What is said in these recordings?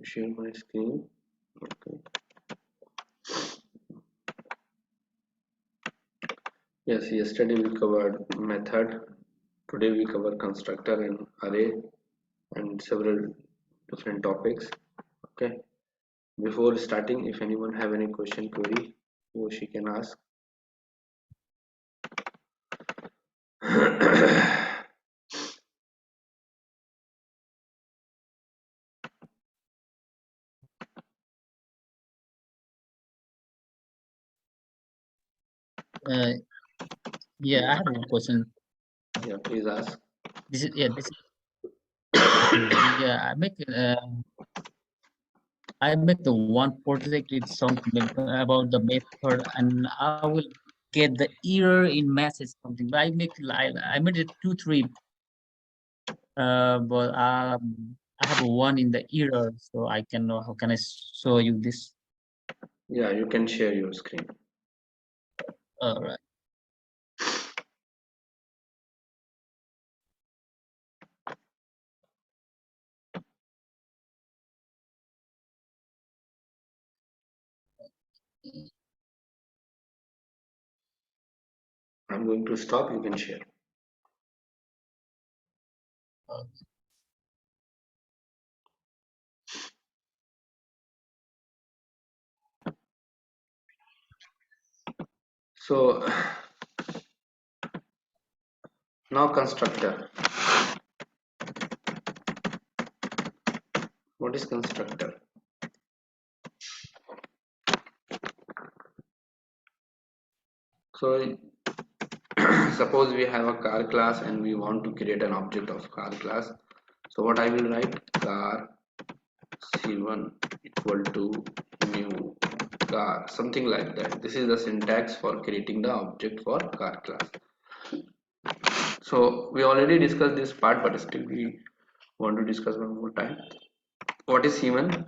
share my screen. Okay. Yes, yesterday we covered method. Today we cover constructor and array and several different topics. Okay. Before starting, if anyone have any question, query, he or she can ask. Yeah, I have a question. Yeah, please ask. This is okay. Yeah, I make the one project. It's something about the method, and I will get the error in message something. But I made it 2 3. But I have a one in the error, so I can know how can I show you this. Yeah, you can share your screen. All right. I'm going to stop. You can share. So now constructor. What is constructor? So suppose we have a car class and we want to create an object of car class. So what I will write, car c1 equal to new car, something like that. This is the syntax for creating the object for car class. So we already discussed this part, but still we want to discuss one more time. What is c1?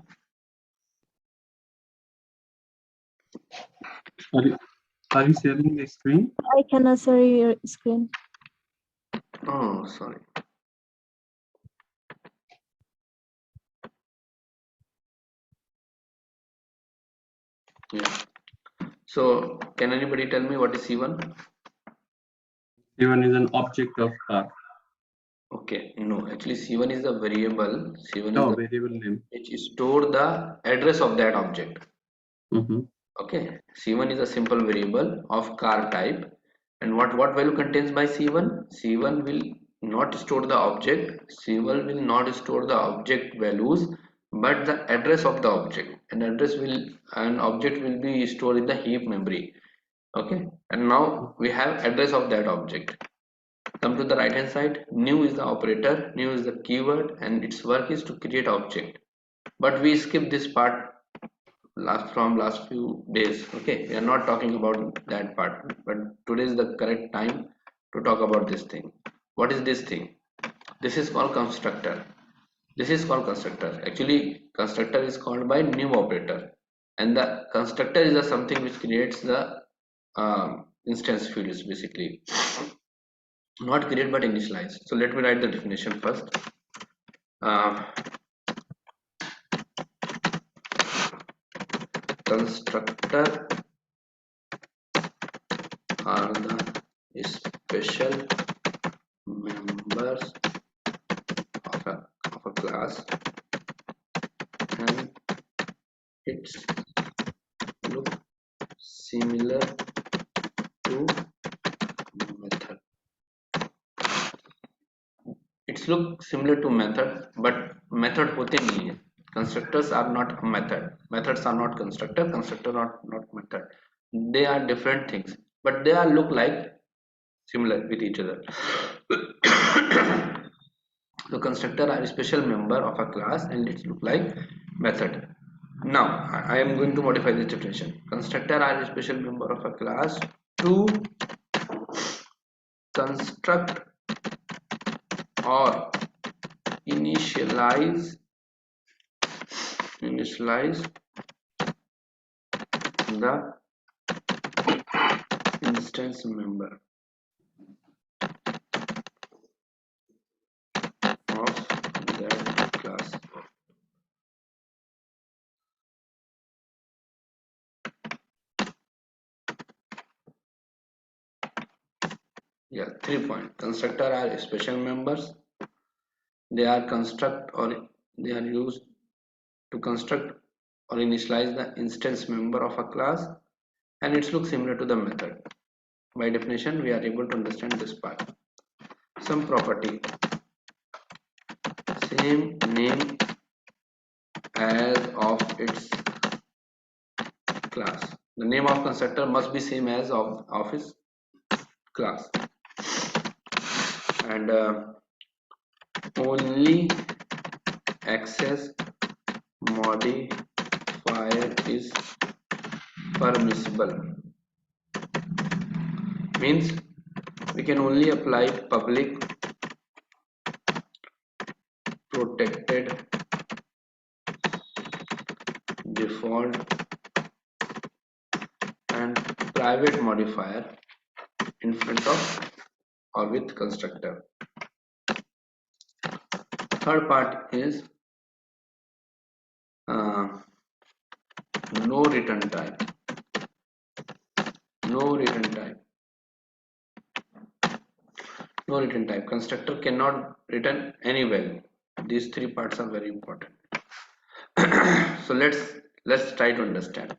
Are you sharing the screen? I cannot see your screen. Oh, sorry. Yeah. So can anybody tell me what is c1? C1 is an object of car. Okay, no, actually c1 is the variable. C1 is No, the variable name. which store the address of that object. Mm-hmm. Okay, c1 is a simple variable of car type, and what value contains by c1? C1 will not store the object. C1 will not store the object values, but the address of the object. An object will be stored in the heap memory. Okay, and now we have address of that object. Come to the right hand side. New is the operator. New is the keyword, and its work is to create object. But we skip this part last few days. Okay, we are not talking about that part, but today is the correct time to talk about this thing. What is this thing? This is called constructor. This is called constructor. Actually, constructor is called by new operator, and the constructor is something which creates the instance fields, basically not create but initialize. So let me write the definition first. Constructor are the special members of a class, and it's look similar to method. It's look similar to method, but method होते नहीं है. Constructors are not a method. Methods are not constructor. Constructor not method. They are different things, but they are look like similar with each other. So constructor are a special member of a class, and it look like method. Now I am going to modify this definition. Constructor are a special member of a class to construct or initialize the instance member of that class. Yeah, 3 points. Constructor are special members. They are they are used to construct or initialize the instance member of a class, and it looks similar to the method. By definition, we are able to understand this part. Some property, same name as of its class. The name of constructor must be same as of its class, and only access modifier is permissible. Means we can only apply public protected default and private modifier in front of or with constructor. Third part is no return type. No return type. Constructor cannot return any value. These 3 parts are very important. So let's try to understand.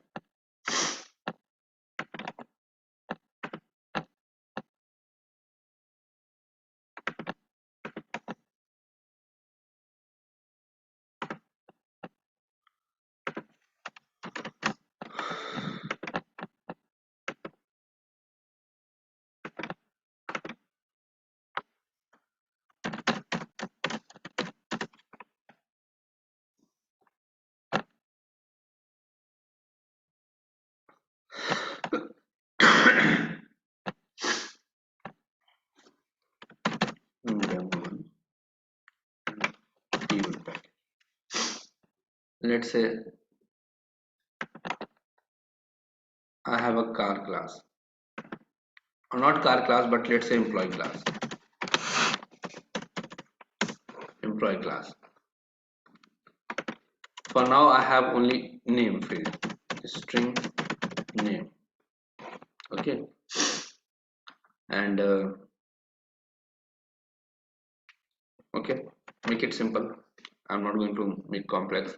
Let's say I have a car class, or not car class, but let's say employee class. For now I have only name field, string name. Okay, and okay, make it simple. I'm not going to make complex.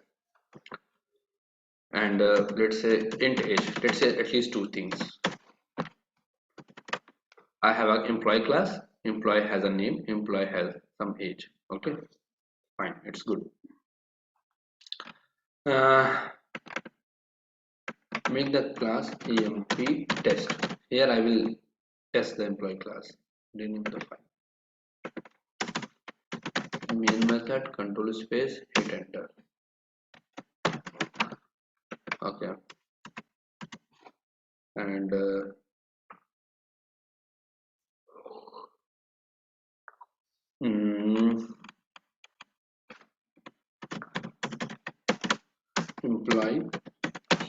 And let's say int age. Let's say at least 2 things. I have an employee class. Employee has a name. Employee has some age. Okay, fine, it's good. Make the class emp test. Here I will test the employee class. Rename the file. Main method, control space, hit enter. Okay, and employee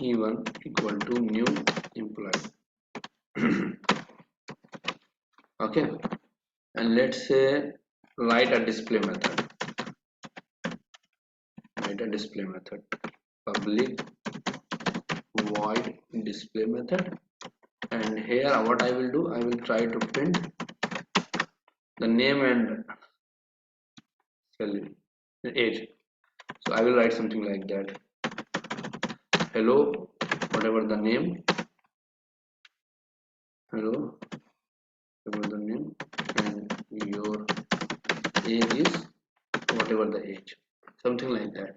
e1 equal to new employee. Okay, and let's say write a display method. Public void display method, and here what I will do, I will try to print the name and age. So I will write something like that. Hello, whatever the name. Hello, whatever the name, and your age is whatever the age. Something like that.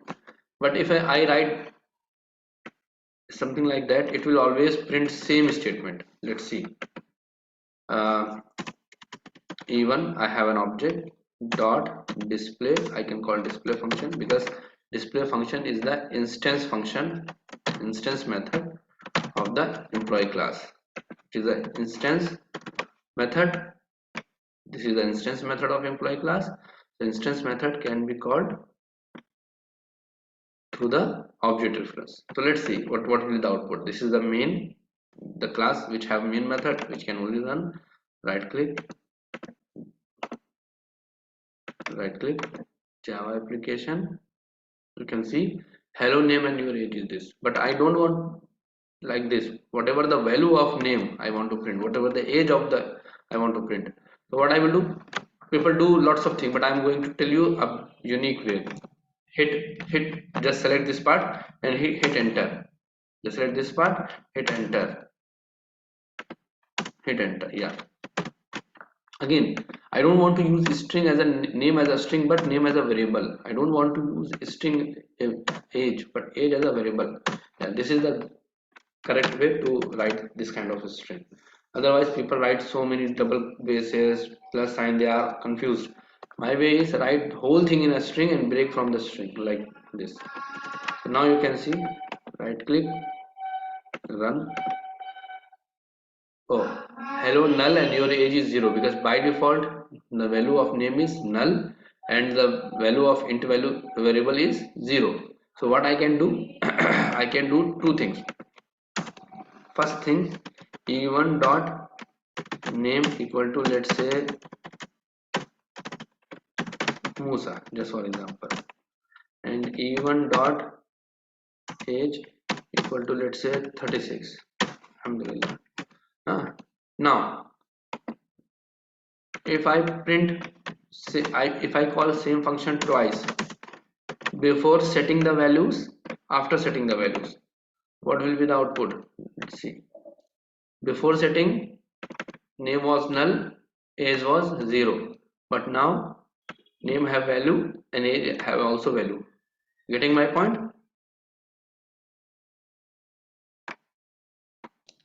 But if I write something like that, it will always print same statement. Let's see. E1, I have an object dot display. I can call display function because display function is the instance method of the employee class. It is the instance method. This is the instance method of employee class. The instance method can be called through the object reference. So let's see what will be the output. This is the main, the class which have main method, which can only run. Right click Java application. You can see hello name and your age is this, but I don't want like this. Whatever the value of name I want to print, whatever the age of the I want to print. So what I will do, people do lots of things, but I'm going to tell you a unique way. Just select this part and hit enter. Just select this part, hit enter, yeah. Again, I don't want to use string as a name as a string, but name as a variable. I don't want to use string age, but age as a variable. Yeah, this is the correct way to write this kind of a string. Otherwise people write so many double bases plus sign, they are confused. My way is write the whole thing in a string and break from the string like this. So now you can see, right click, run. Oh, hello null, and your age is 0 because by default the value of name is null and the value of int value variable is 0. So what I can do, I can do two things. First thing, e1 dot name equal to, let's say, Musa, just for example, and e1 dot age equal to, let's say, 36. Alhamdulillah. Now if I print, if I call same function twice, before setting the values, after setting the values, what will be the output? Let's see. Before setting, name was null, age was 0, but now name have value and age have also value. Getting my point?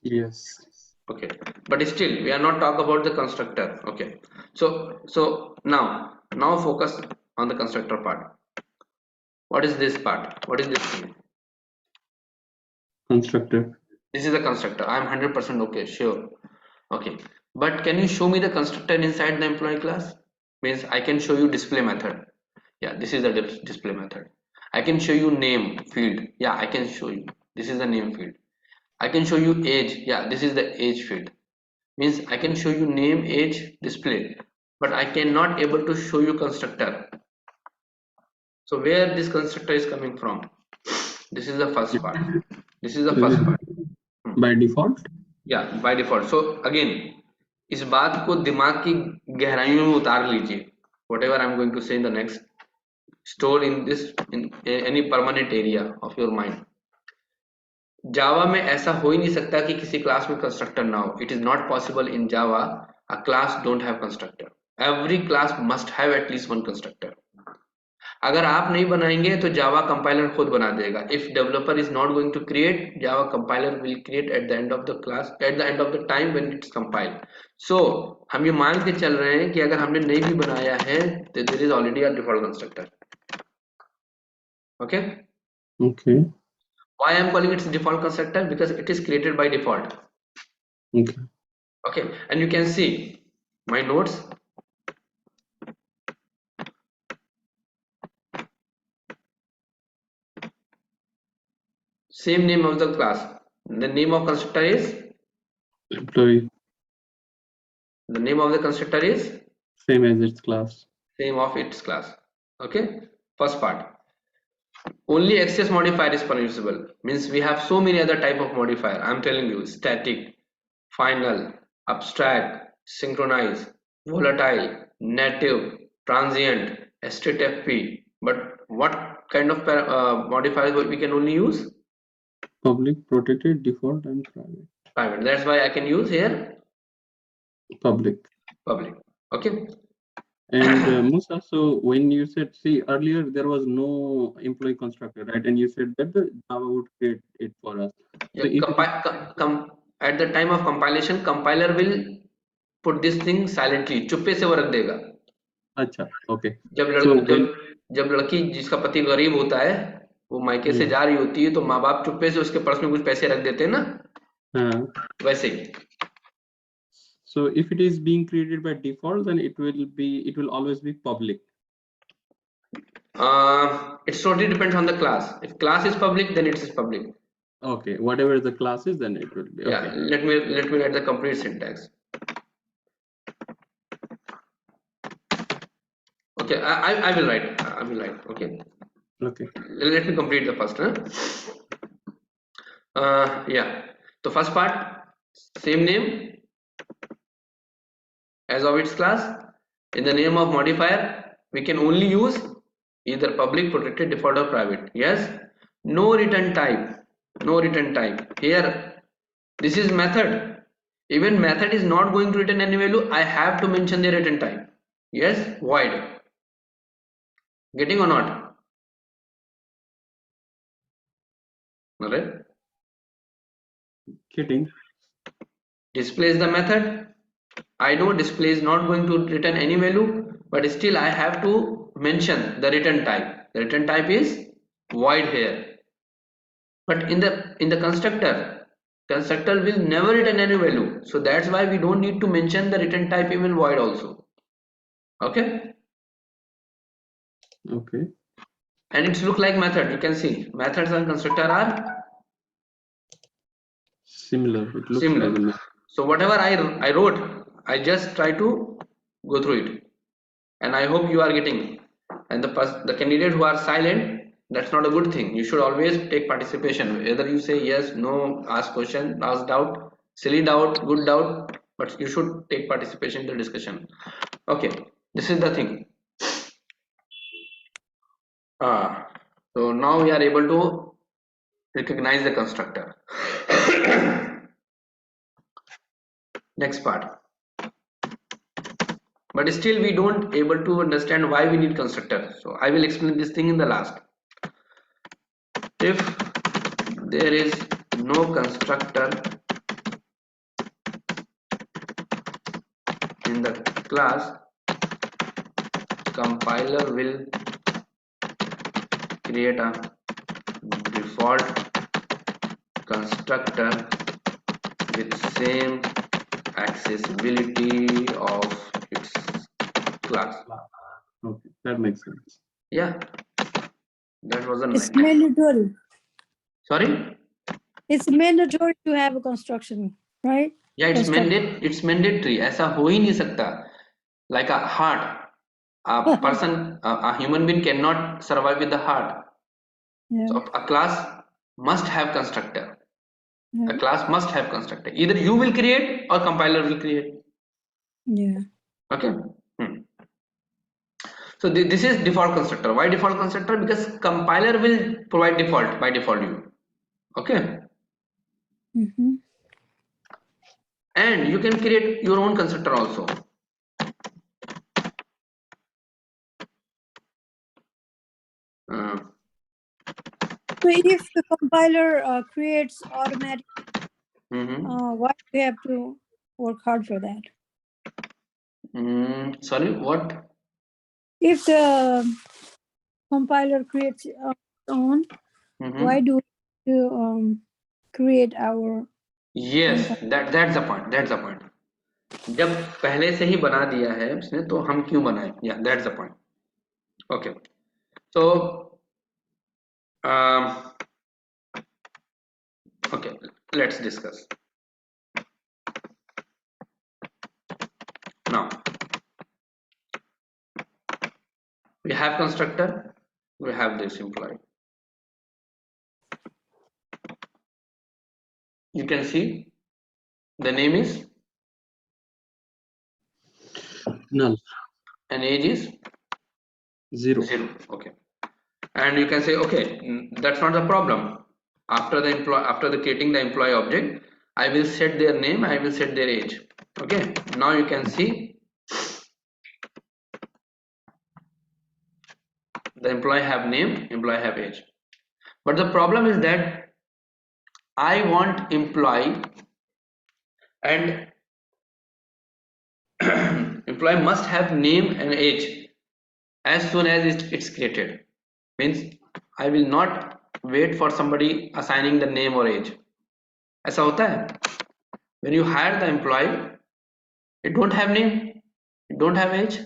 Yes. Okay, but still we are not talk about the constructor. Okay, so now focus on the constructor part. What is this part? What is this thing? Constructor. This is the constructor. I am 100% okay, sure. Okay, but can you show me the constructor inside the employee class? Means I can show you display method. Yeah, this is the display method. I can show you name field. Yeah, I can show you. This is the name field. I can show you age. Yeah, this is the age field. Means I can show you name, age, display, but I cannot able to show you constructor. So where this constructor is coming from? This is the first part. This is the So first is part. it by default? Yeah, by default. So again, इस बात को दिमाग की गहराइयों में उतार लीजिए. Whatever I'm going to say in the next, store in this in any permanent area of your mind. जावा में ऐसा हो ही नहीं सकता कि किसी क्लास में कंस्ट्रक्टर ना हो. It is not possible in Java a class don't have constructor. Every class must have at least one constructor. अगर आप नहीं बनाएंगे तो जावा कंपाइलर खुद बना देगा. If developer is not going to create, Java compiler will create at the end of the class, at the end of the time when it's compile. So हम ये मान के चल रहे हैं कि अगर हमने नहीं भी बनाया है तो there is already a default constructor. Okay. Okay. Why I am calling it default constructor? Because it is created by default. Okay. Okay, and you can see my notes. Same name of the class. The name of constructor is, Employee. the name of the constructor is Same as its class. same of its class. Okay, first part. Only access modifier is permissible. Means we have so many other type of modifier. I'm telling you, static, final, abstract, synchronize, volatile, native, transient, straight FP. But what kind of modifiers we can only use? Public, protected, default, and private. Private. That's why I can use here Public. public. Okay. And Musa, so when you said, see, earlier there was no employee constructor, right? And you said that the Java would create it for us. Yeah, So if at the time of compilation, compiler will put this thing silently. चुप्पे से वो रख देगा. अच्छा, okay. जब लड़की जिसका पति गरीब होता है, वो मायके से जा रही होती है, तो माँ बाप चुप्पे से उसके पर्स में कुछ पैसे रख देते हैं ना. हाँ. वैसे ही. So if it is being created by default, then it will always be public. It totally depends on the class. If class is public, then it is public. Okay, whatever the class is, then it will be. Okay. Yeah, let me write the complete syntax. Okay, I will write. Okay. Okay. Let me complete the first. Yeah. So first part, same name, as of its class. In the name of modifier, we can only use either public, protected, default or private. Yes, no return type, no return type. Here, this is method. Even method is not going to return any value. I have to mention the return type. Yes, void. Getting or not? Alright. Getting. Display is the method. I know display is not going to return any value, but still I have to mention the return type. The return type is void here. But in the constructor will never return any value. So that's why we don't need to mention the return type even void also. Okay. Okay. And it's look like method. You can see methods and constructor are Similar. It looks similar. like a method. So whatever I wrote, I just try to go through it, and I hope you are getting. And the candidate who are silent, that's not a good thing. You should always take participation, whether you say yes, no, ask question, ask doubt, silly doubt, good doubt, but you should take participation in the discussion. Okay, this is the thing. So now we are able to recognize the constructor. Next part. But still we don't able to understand why we need constructor. So I will explain this thing in the last. If there is no constructor in the class, compiler will create a default constructor with same accessibility of its class. Okay, that makes sense. Yeah, that was a It's nice. mandatory. Sorry. It's mandatory to have a construction, right? Yeah, it's Constructor. mandatory. ऐसा हो ही नहीं सकता. Like a heart, a person, a human being cannot survive with the heart. Yeah. So a class must have constructor. A Yeah. class must have constructor. Either you will create or compiler will create. Yeah. Okay. So this is default constructor. Why default constructor? Because compiler will provide default by default you. Okay. Mm-hmm. And you can create your own constructor also. So if the compiler creates automatic, why do we have to work hard for that? Sorry, what? If the compiler creates its own, why do we create our? Yes, that's the point. That's the point. जब पहले से ही बना दिया है उसने तो हम क्यों बनाए? Yeah, that's the point. Okay. So, okay, let's discuss. Now, we have constructor, we have this employee. You can see the name is Null. and age is 0. 0. Okay. And you can say, okay, that's not the problem. After the creating the employee object, I will set their name, I will set their age. Okay. Now you can see the employee have name, employee have age. But the problem is that I want employee and employee must have name and age as soon as it's created. Means I will not wait for somebody assigning the name or age. ऐसा होता है? When you hire the employee, it don't have name, it don't have age.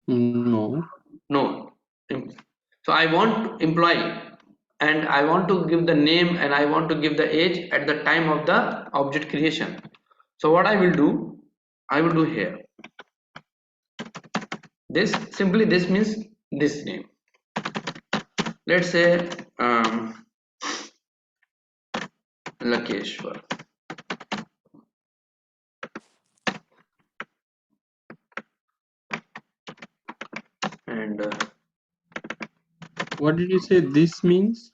No. No. So I want employee and I want to give the name and I want to give the age at the time of the object creation. So what I will do here. This means this name. Let's say Lakeshwar. and what did you say this means?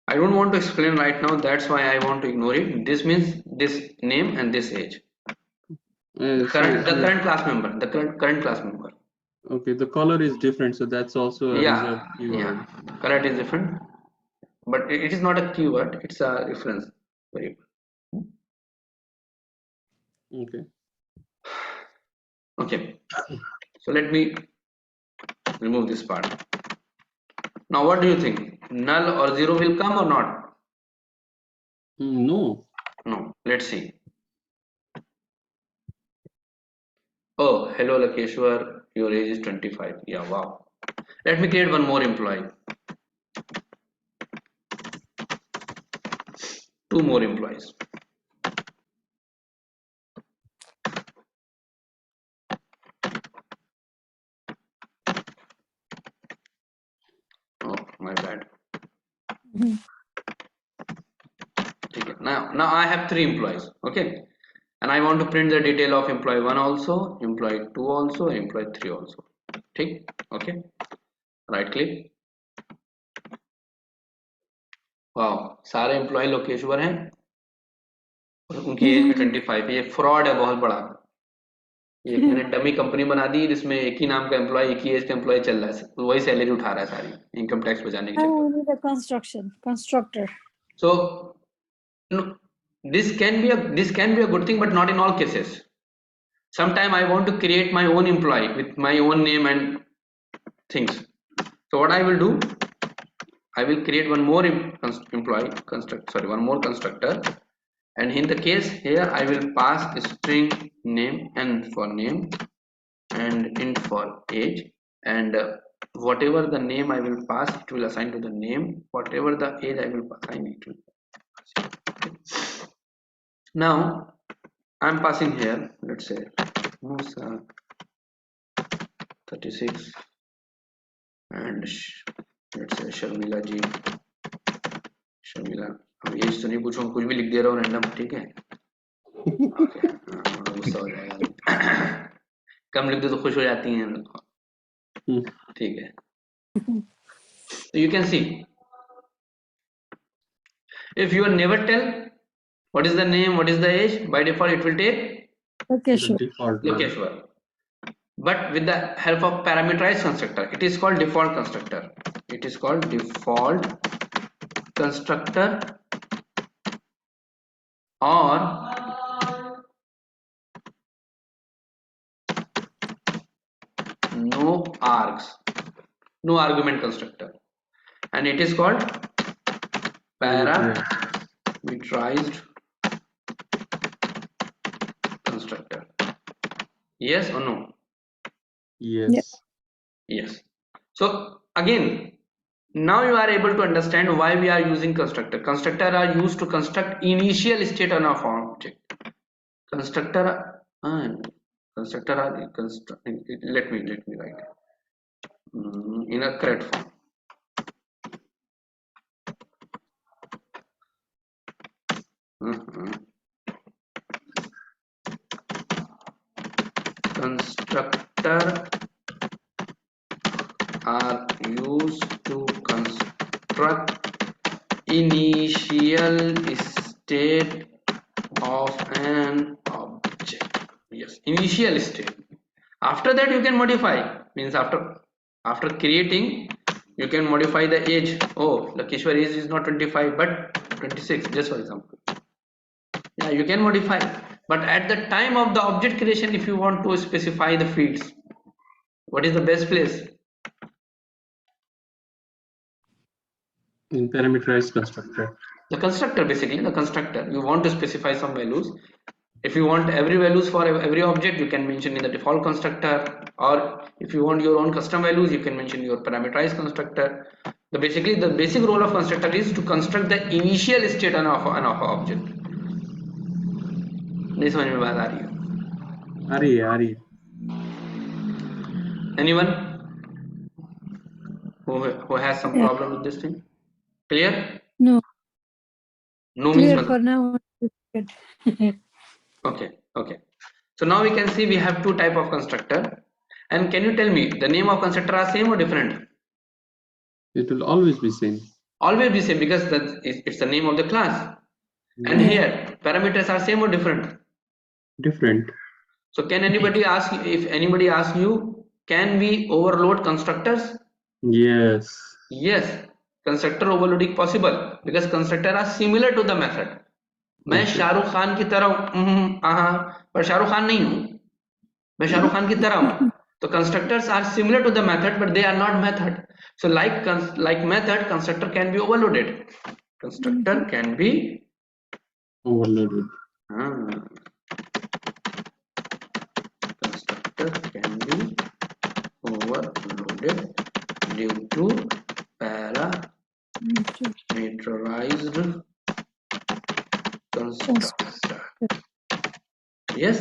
I don't want to explain right now, that's why I want to ignore it. This means this name and this age. The current class member, the current class member. Okay, the color is different, so that's also a reserved keyword. Yeah, color is different, but it is not a keyword, it's a reference variable. Okay. Okay, so let me remove this part. Now what do you think? Null or zero will come or not? No. No, let's see. Oh, hello Lakeshwar, your age is 25. Yeah, wow. Let me create one more employee. 2 more employees. Oh, my bad. Okay. Now I have 3 employees. Okay. And I want to print the detail of employee 1 also, employee 2 also, employee 3 also. Okay. Right click. Wow, सारे employee Lokeshwar हैं और उनकी as 25. ये fraud है बहुत बड़ा. एक मैंने डमी कंपनी बना दी जिसमें एक ही नाम का एम्प्लॉय, एक ही एज का एम्प्लॉय चल रहा है, वही सैलरी उठा रहा है सारी, इनकम टैक्स बचाने के Now चक्कर. we need a constructor. So no, this can be a good thing, but not in all cases. Sometime I want to create my own employee with my own name and things. So what I will do, I will create one more one more constructor, and in the case here I will pass a string name and for name and int for age, and whatever the name I will pass, it will assign to the name, whatever the age I will assign, it will. Now I'm passing here, let's say Musa 36 and let's say Sharmila ji. Sharmila, अब as तो नहीं पूछूंगा, कुछ भी लिख दे रहा हूँ random, ठीक है. ओके, गुस्सा हो जाएगा. कम लिख दो तो खुश हो जाती हैं, ठीक है. So you can see, if you never tell what is the name, what is the age, by default it will take Lokeshwar. But with the help of parameterized constructor, it is called default constructor. It is called default constructor or no args, no argument constructor, and it is called parameterized constructor. Yes or no? Yes. So again, now you are able to understand why we are using constructor. Constructor are used to construct initial state on of object. Constructor are let me write in a correct form. Constructor are used to construct initial state of an object. Yes, initial state. After that you can modify, means after creating you can modify the age. Oh, Lakeshwar age is not 25 but 26, just for example. Yeah, you can modify, but at the time of the object creation, if you want to specify the fields, what is the best place? In parameterized constructor. The constructor, basically the constructor. You want to specify some values. If you want every values for every object, you can mention in the default constructor, or if you want your own custom values, you can mention your parameterized constructor. The basic role of constructor is to construct the initial state of an object. नहीं समझ में बात आ रही है? Anyone who has some problem with this thing? Clear? No. No Clear means for now. Okay. So now we can see we have 2 type of constructor. And can you tell me the name of constructor are same or different? It will always be same. Always be same because it's the name of the class. And here parameters are same or different? Different. So can anybody ask, if anybody asks you, can we overload constructors? Yes. Yes, constructor overloading possible because constructor are similar to the method. मैं Okay. Shahrukh Khan की तरह पर शाहरुख खान नहीं हूँ, मैं शाहरुख खान की तरह हूँ. तो constructors are similar to the method but they are not method. So like method, constructor can be overloaded. Constructor can be Overloaded. Constructor can be overloaded due to parameterized constructor. Yes.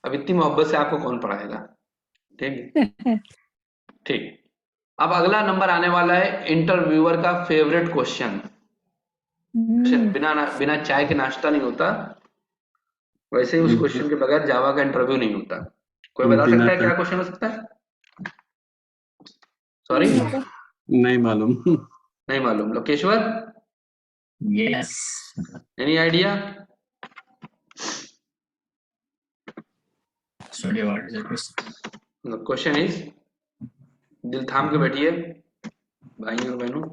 अब इतनी मोहब्बत से आपको कौन पढ़ाएगा? ठीक है, ठीक. अब अगला नंबर आने वाला है इंटरव्यूअर का फेवरेट क्वेश्चन. बिना चाय के नाश्ता नहीं होता, वैसे ही उस क्वेश्चन के बगैर जावा का इंटरव्यू नहीं होता. कोई बता सकता है क्या क्वेश्चन हो सकता है? सॉरी, नहीं मालूम. नहीं मालूम. Lokeshwar, Yes. Any idea? Sorry, what is the question? The question is, दिल थाम के बैठिए भाई और बहनों.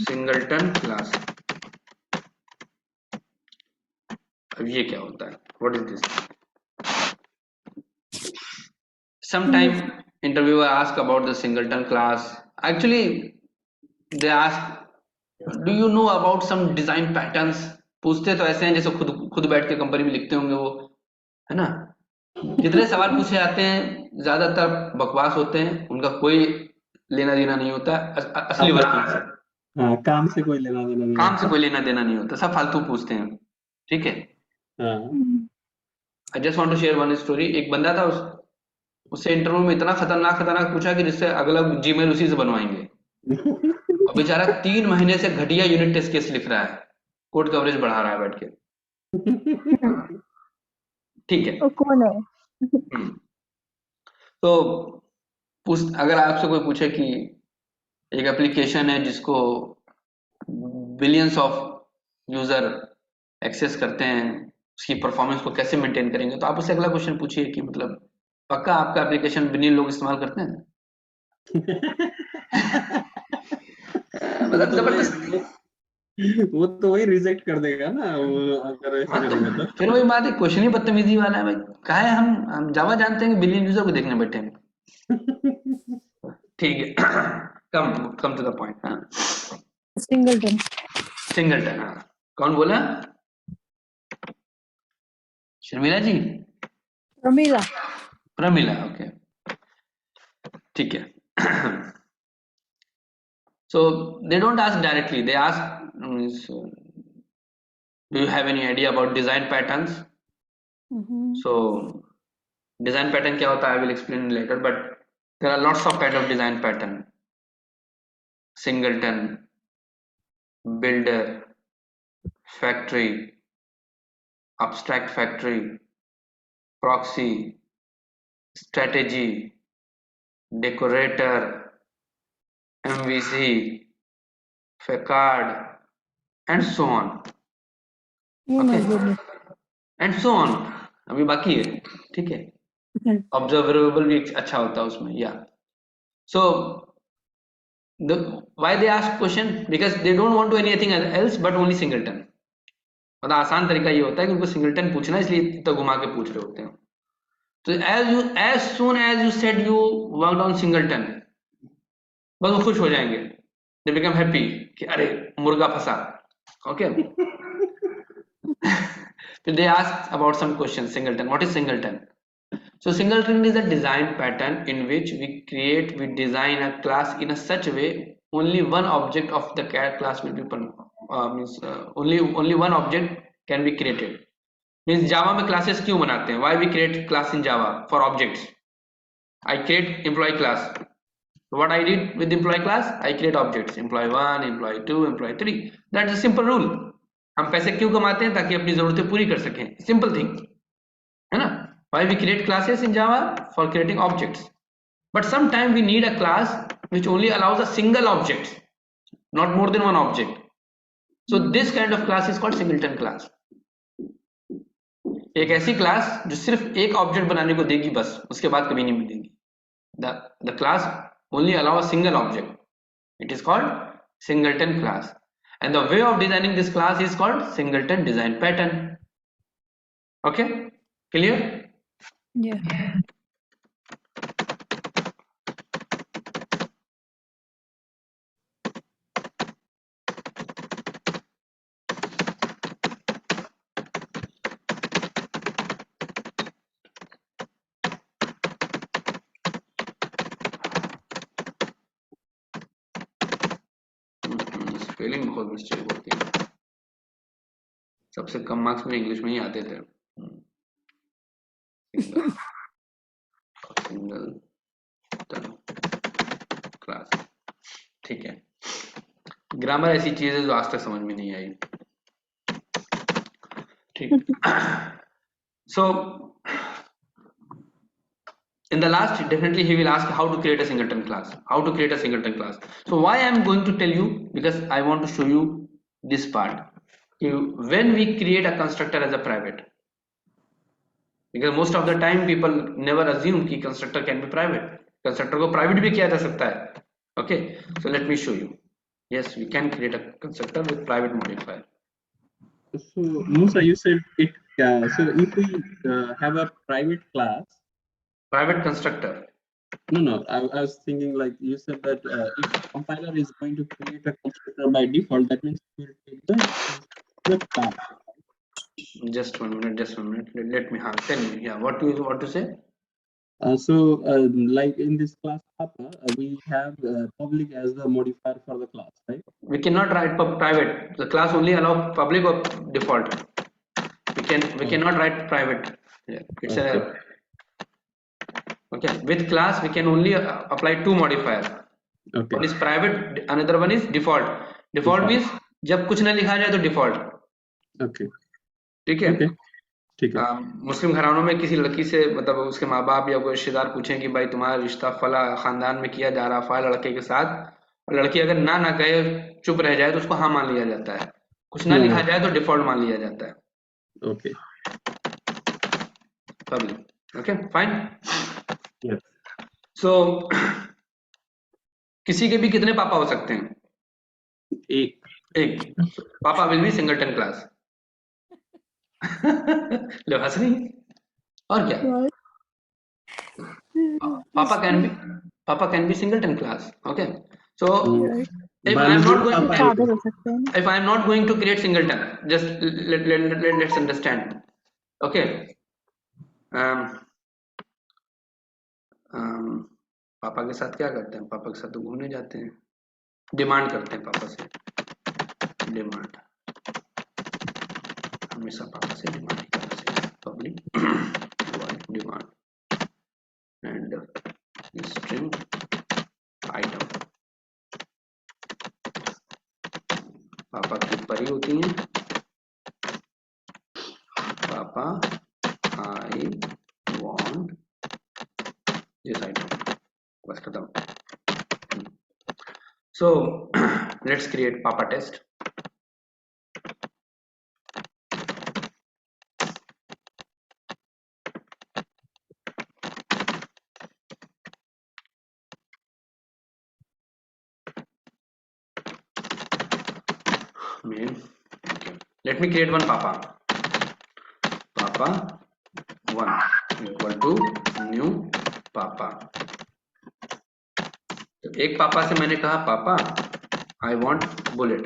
Singleton class. अब ये क्या होता है? What is this? Sometime interviewer ask about the singleton class. Actually, they ask, do you know about some design patterns? पूछते तो ऐसे हैं जैसे खुद बैठ के कंपनी में लिखते होंगे वो, है ना? जितने सवाल पूछे जाते हैं ज्यादातर बकवास होते हैं, उनका कोई लेना देना नहीं होता असली वर्किंग से. हाँ, काम से कोई लेना देना नहीं. काम से कोई लेना देना नहीं होता, सब फालतू पूछते हैं. ठीक है. I just want to share one story. एक बंदा था, उससे इंटरव्यू में इतना खतरनाक पूछा कि जिससे अगला जीमेल उसी से बनवाएंगे. और बेचारा 3 महीने से घटिया यूनिट टेस्ट केस लिख रहा है, कोड कवरेज बढ़ा रहा है बैठ के. ठीक है. कौन है? तो अगर आपसे कोई पूछे कि एक एप्लीकेशन है जिसको बिलियंस ऑफ यूजर एक्सेस करते हैं, उसकी परफॉर्मेंस को कैसे मेंटेन करेंगे, तो आप उससे अगला क्वेश्चन पूछिए कि मतलब पक्का आपका एप्लीकेशन बिलियन लोग इस्तेमाल करते हैं? मतलब जबरदस्त. वो तो वही रिजेक्ट कर देगा ना, वो अगर ऐसा करेगा तो. फिर वही बात है, क्वेश्चन ही बदतमीजी वाला है भाई. कहा है हम जावा जानते हैं कि बिलियन यूजर को देखने बैठे हैं. ठीक है. Come to the point. Singleton. हाँ, कौन बोला? शर्मिला जी? प्रमिला. ओके, ठीक है. So they don't ask directly, they ask, do you have any idea about design patterns? So design pattern क्या होता है, I will explain later, but there are lots of kind of design pattern. Singleton, builder, factory, abstract factory, proxy, strategy, decorator, MVC, facade, and so on. Okay, and so on. अभी बाकी है. ठीक है. Observable भी अच्छा होता है उसमें. Yeah. So why they ask question? Because they don't want to anything else but only singleton. मतलब आसान तरीका ये होता है कि उनको सिंगलटन पूछना, इसलिए तो घुमा के पूछ रहे होते हैं. तो as soon as you said you worked on singleton, बस वो खुश हो जाएंगे. They become happy कि अरे मुर्गा फंसा. Okay. They ask about some questions. Singleton. What is singleton? So singleton is a design pattern in which we design a class in a such way only one object of the class will be only one object can be created. Means Java में classes क्यों बनाते हैं? Why we create class in Java? For objects. I create employee class. So what I did with employee class? I create objects. Employee 1, employee 2, employee 3. That's a simple rule. हम पैसे क्यों कमाते हैं? ताकि अपनी जरूरतें पूरी कर सकें. Simple thing. है ना? Why we create classes in Java? For creating objects. But sometimes we need a class which only allows a single object, not more than one object. So this kind of class is called singleton class. एक ऐसी class जो सिर्फ एक object बनाने को देगी बस, उसके बाद कभी नहीं मिलेगी. The class only allow a single object. It is called singleton class. And the way of designing this class is called singleton design pattern. Okay, clear? Yeah. Spelling बहुत मिस्टेक होती है. सबसे कम मार्क्स में इंग्लिश में ही आते थे. Single class. ठीक है. ग्रामर ऐसी चीज है जो आज तक समझ में नहीं आई. ठीक. So in the last, definitely he will ask how to create a singleton class. How to create a singleton class. So why I am going to tell you, because I want to show you this part. When we create a constructor as a private, because most of the time people never assume कि constructor can be private. Constructor को private भी किया जा सकता है. Okay, so let me show you. Yes, we can create a constructor with private modifier. So Musa, you said it. So if we have a private class. Private constructor. No. I was thinking like you said that if compiler is going to create a constructor by default, that means you will take the class. Just one minute. Let me tell me. Yeah, what do you want to say? So like in this class Papa, we have public as the modifier for the class, right? We cannot write private. The class only allow public or default. We cannot write private. Yeah, it's okay. Okay, with class we can only apply two modifiers. Okay. One is private, another one is default. Default means जब कुछ ना लिखा जाए तो default. Okay. ठीक है. Okay. ठीक है. मुस्लिम घरानों में किसी लड़की से मतलब उसके माँ बाप या कोई रिश्तेदार पूछें कि भाई तुम्हारा रिश्ता फला खानदान में किया जा रहा फला लड़के के साथ, और लड़की अगर ना कहे चुप रह जाए तो उसको हाँ मान लिया जाता है. कुछ ना लिखा जाए तो डिफॉल्ट मान लिया जाता है. Okay. Public. Okay, fine. Yes. So किसी के भी कितने पापा हो सकते हैं? एक. पापा विल बी सिंगलटन क्लास. लो हंस रही है. और क्या? Papa can be singleton class. Okay. So if I am not going to create singleton, just let's understand. Okay. पापा के साथ क्या करते हैं? पापा के साथ तो घूमने जाते हैं. डिमांड करते हैं पापा से. डिमांड हमेशा पापा से डिमांड ही करना चाहिए. Public demand and string item. पापा की परी होती हैं. पापा आई वांट दिस आइटम. बस खत्म. So let's create papa test. Main. Okay. Let me create one papa. Papa 1 equal to new papa. तो एक पापा से मैंने कहा पापा I want bullet.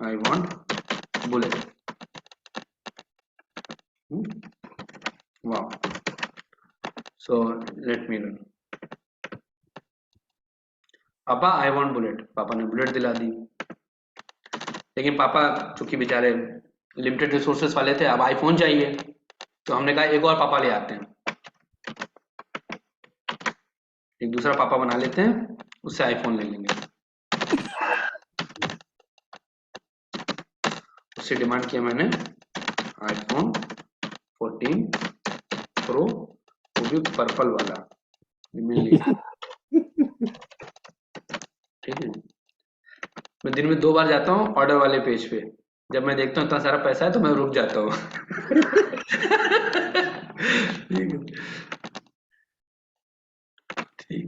I want bullet. Wow. So let me run. पापा आई वॉन्ट बुलेट. पापा ने बुलेट दिला दी. लेकिन पापा चूंकि बेचारे लिमिटेड रिसोर्सेस वाले थे, अब आईफोन चाहिए, तो हमने कहा एक और पापा ले आते हैं. एक दूसरा पापा बना लेते हैं, उससे आईफोन ले लेंगे. उससे डिमांड किया मैंने आईफोन 14 प्रो, वो भी पर्पल वाला मिली। ठीक है, मैं दिन में 2 बार जाता हूँ ऑर्डर वाले पेज पे, जब मैं देखता हूँ इतना सारा पैसा है तो मैं रुक जाता हूँ। ठीक है, ठीक,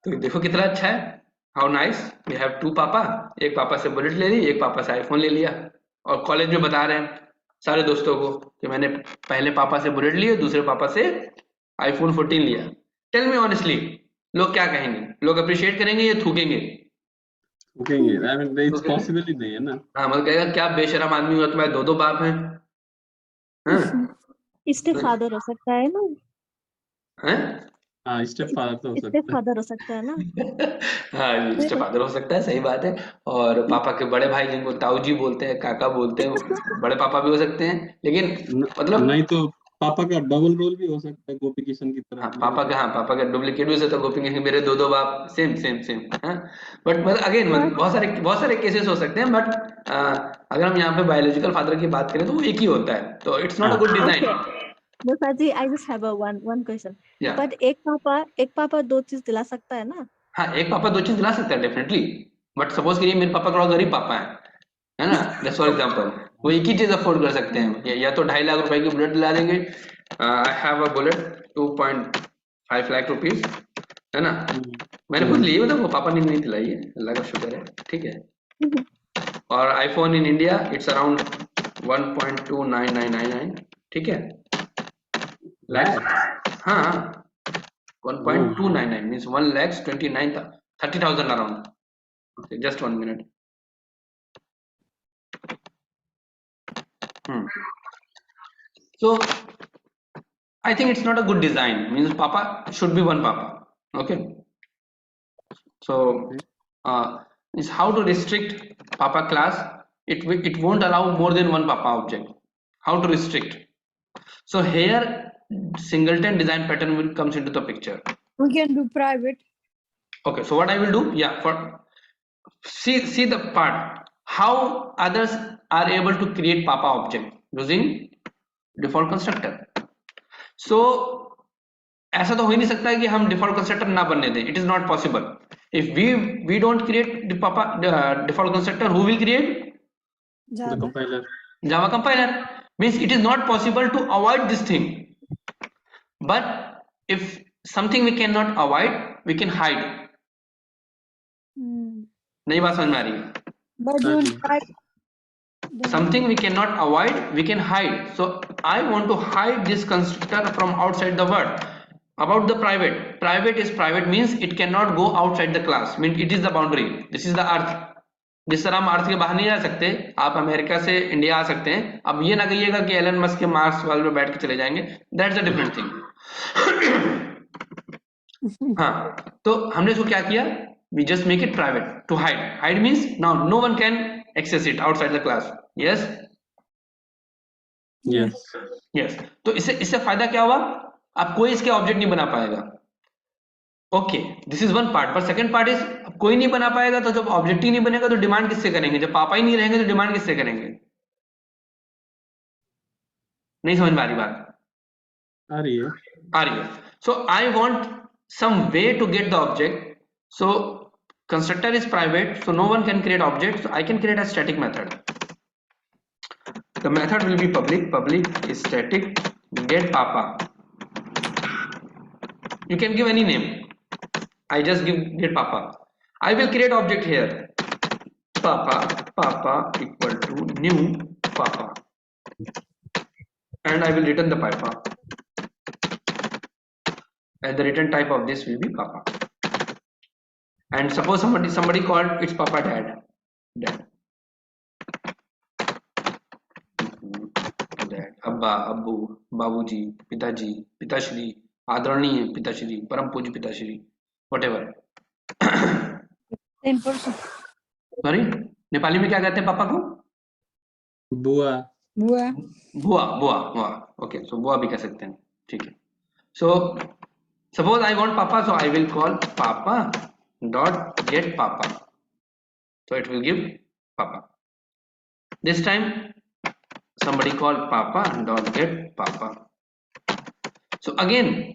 तो देखो कितना अच्छा है, हाउ नाइस, वी हैव 2 पापा, एक पापा से बुलेट ले ली, एक पापा से आईफोन ले लिया, और कॉलेज में बता रहे हैं सारे दोस्तों को कि मैंने पहले पापा से बुलेट ली, दूसरे पापा से आईफोन 14 लिया। टेल मी ऑनेस्टली, लोग क्या कहेंगे? लोग अप्रिशिएट करेंगे या थूकेंगे? थूकेंगे, आई मीन इट्स पॉसिबल ही नहीं है ना। हाँ, मतलब कहेगा क्या बेशरम आदमी हुआ, तुम्हारे 2 बाप हैं। हाँ? स्टेप फादर हो सकता है ना, हैं? हाँ, स्टेप फादर तो हो स्टेप सकता है। फादर हो सकता है ना। हाँ, स्टेप फादर हो सकता है, सही बात है। और पापा के बड़े भाई जिनको ताऊ जी बोलते हैं, काका बोलते हैं, बड़े पापा भी हो सकते हैं, लेकिन मतलब नहीं तो पापा का डबल रोल भी हो सकता है गोपी किशन की तरह। हाँ, पापा का डुप्लीकेट भी हो सकता है, गोपी के मेरे 2 बाप, सेम सेम सेम। हाँ, बट मतलब अगेन मतलब बहुत सारे केसेस हो सकते हैं, बट अगर हम यहाँ पे बायोलॉजिकल फादर की बात करें तो वो एक ही होता है, तो it's not a good design. Musa ji, I just have a one question. या But एक पापा 2 चीज दिला सकता है ना। हाँ, एक पापा 2 चीज दिला सकता है डेफिनेटली, बट सपोज करिए मेरे पापा थोड़ा गरीब पापा है ना, जस्ट फॉर एग्जांपल, वो एक ही चीज अफोर्ड कर सकते हैं, या तो 2.5 लाख रुपए की बुलेट दिला देंगे। I have a bullet 2.5 lakh rupees, है ना, मैंने खुद ली, मतलब वो पापा ने नहीं दिलाई है, अल्लाह का शुक्र है, ठीक है। और iPhone in India it's around 1.2999, ठीक है, लाख, हाँ 1.299 means 1,29,30,000 around. Okay, just 1 minute. So I think it's not a good design, means papa should be one papa. Okay, so is how to restrict papa class. It won't allow more than one papa object. How to restrict? So here singleton design pattern will comes into the picture. We can do private. Okay, so what I will do, yeah, for see the part how others are able to create papa object using default constructor. So ऐसा तो हो ही नहीं सकता है कि हम default constructor ना बनने दें, it is not possible. If we don't create पापा default constructor, who will create? The compiler. Java compiler. Means it is not possible to avoid this thing, but if something we cannot avoid, we can hide. नई बात समझ में आ रही है? But don't try. Something we cannot avoid, we can hide. So I want to hide this constructor from outside the world. About the private is private means it cannot go outside the class, means it is the boundary. This is the earth. जिस तरह हम अर्थ के बाहर नहीं जा सकते, आप America से इंडिया आ सकते हैं, अब ये ना कहिएगा कि एलन मस्क के मार्स वाले पे बैठ के चले जाएंगे, दैट्स अ डिफरेंट थिंग। हाँ, तो हमने इसको क्या किया, we just make it private to hide means now no one can access it outside the class. Yes, तो इससे फायदा क्या हुआ, अब कोई इसके ऑब्जेक्ट नहीं बना पाएगा। Okay, this is one part, पर सेकंड पार्ट इज कोई नहीं बना पाएगा, तो जब ऑब्जेक्ट ही नहीं बनेगा तो डिमांड किससे करेंगे? जब पापा ही नहीं रहेंगे तो डिमांड किससे करेंगे? नहीं समझ में आ रही बात? आ रही है। So I want some way to get the object. So constructor is private, so no one can create object, so I can create a static method. The method will be public is static get papa. You can give any name, I just give get papa. I will create object here, papa equal to new papa, and I will return the papa, and the return type of this will be papa. And suppose somebody called its papa dad. अब्बा, अब्बू, बाबूजी, पिताजी, पिताश्री, आदरणीय पिताश्री, परम पूज्य पिताश्री, whatever. सॉरी, नेपाली में क्या कहते हैं पापा को? बुआ। ओके, सो बुआ भी कह सकते हैं, ठीक है। सो suppose I want papa, so I will call papa dot get papa, so it will give papa. This time somebody called papa dot get papa. So again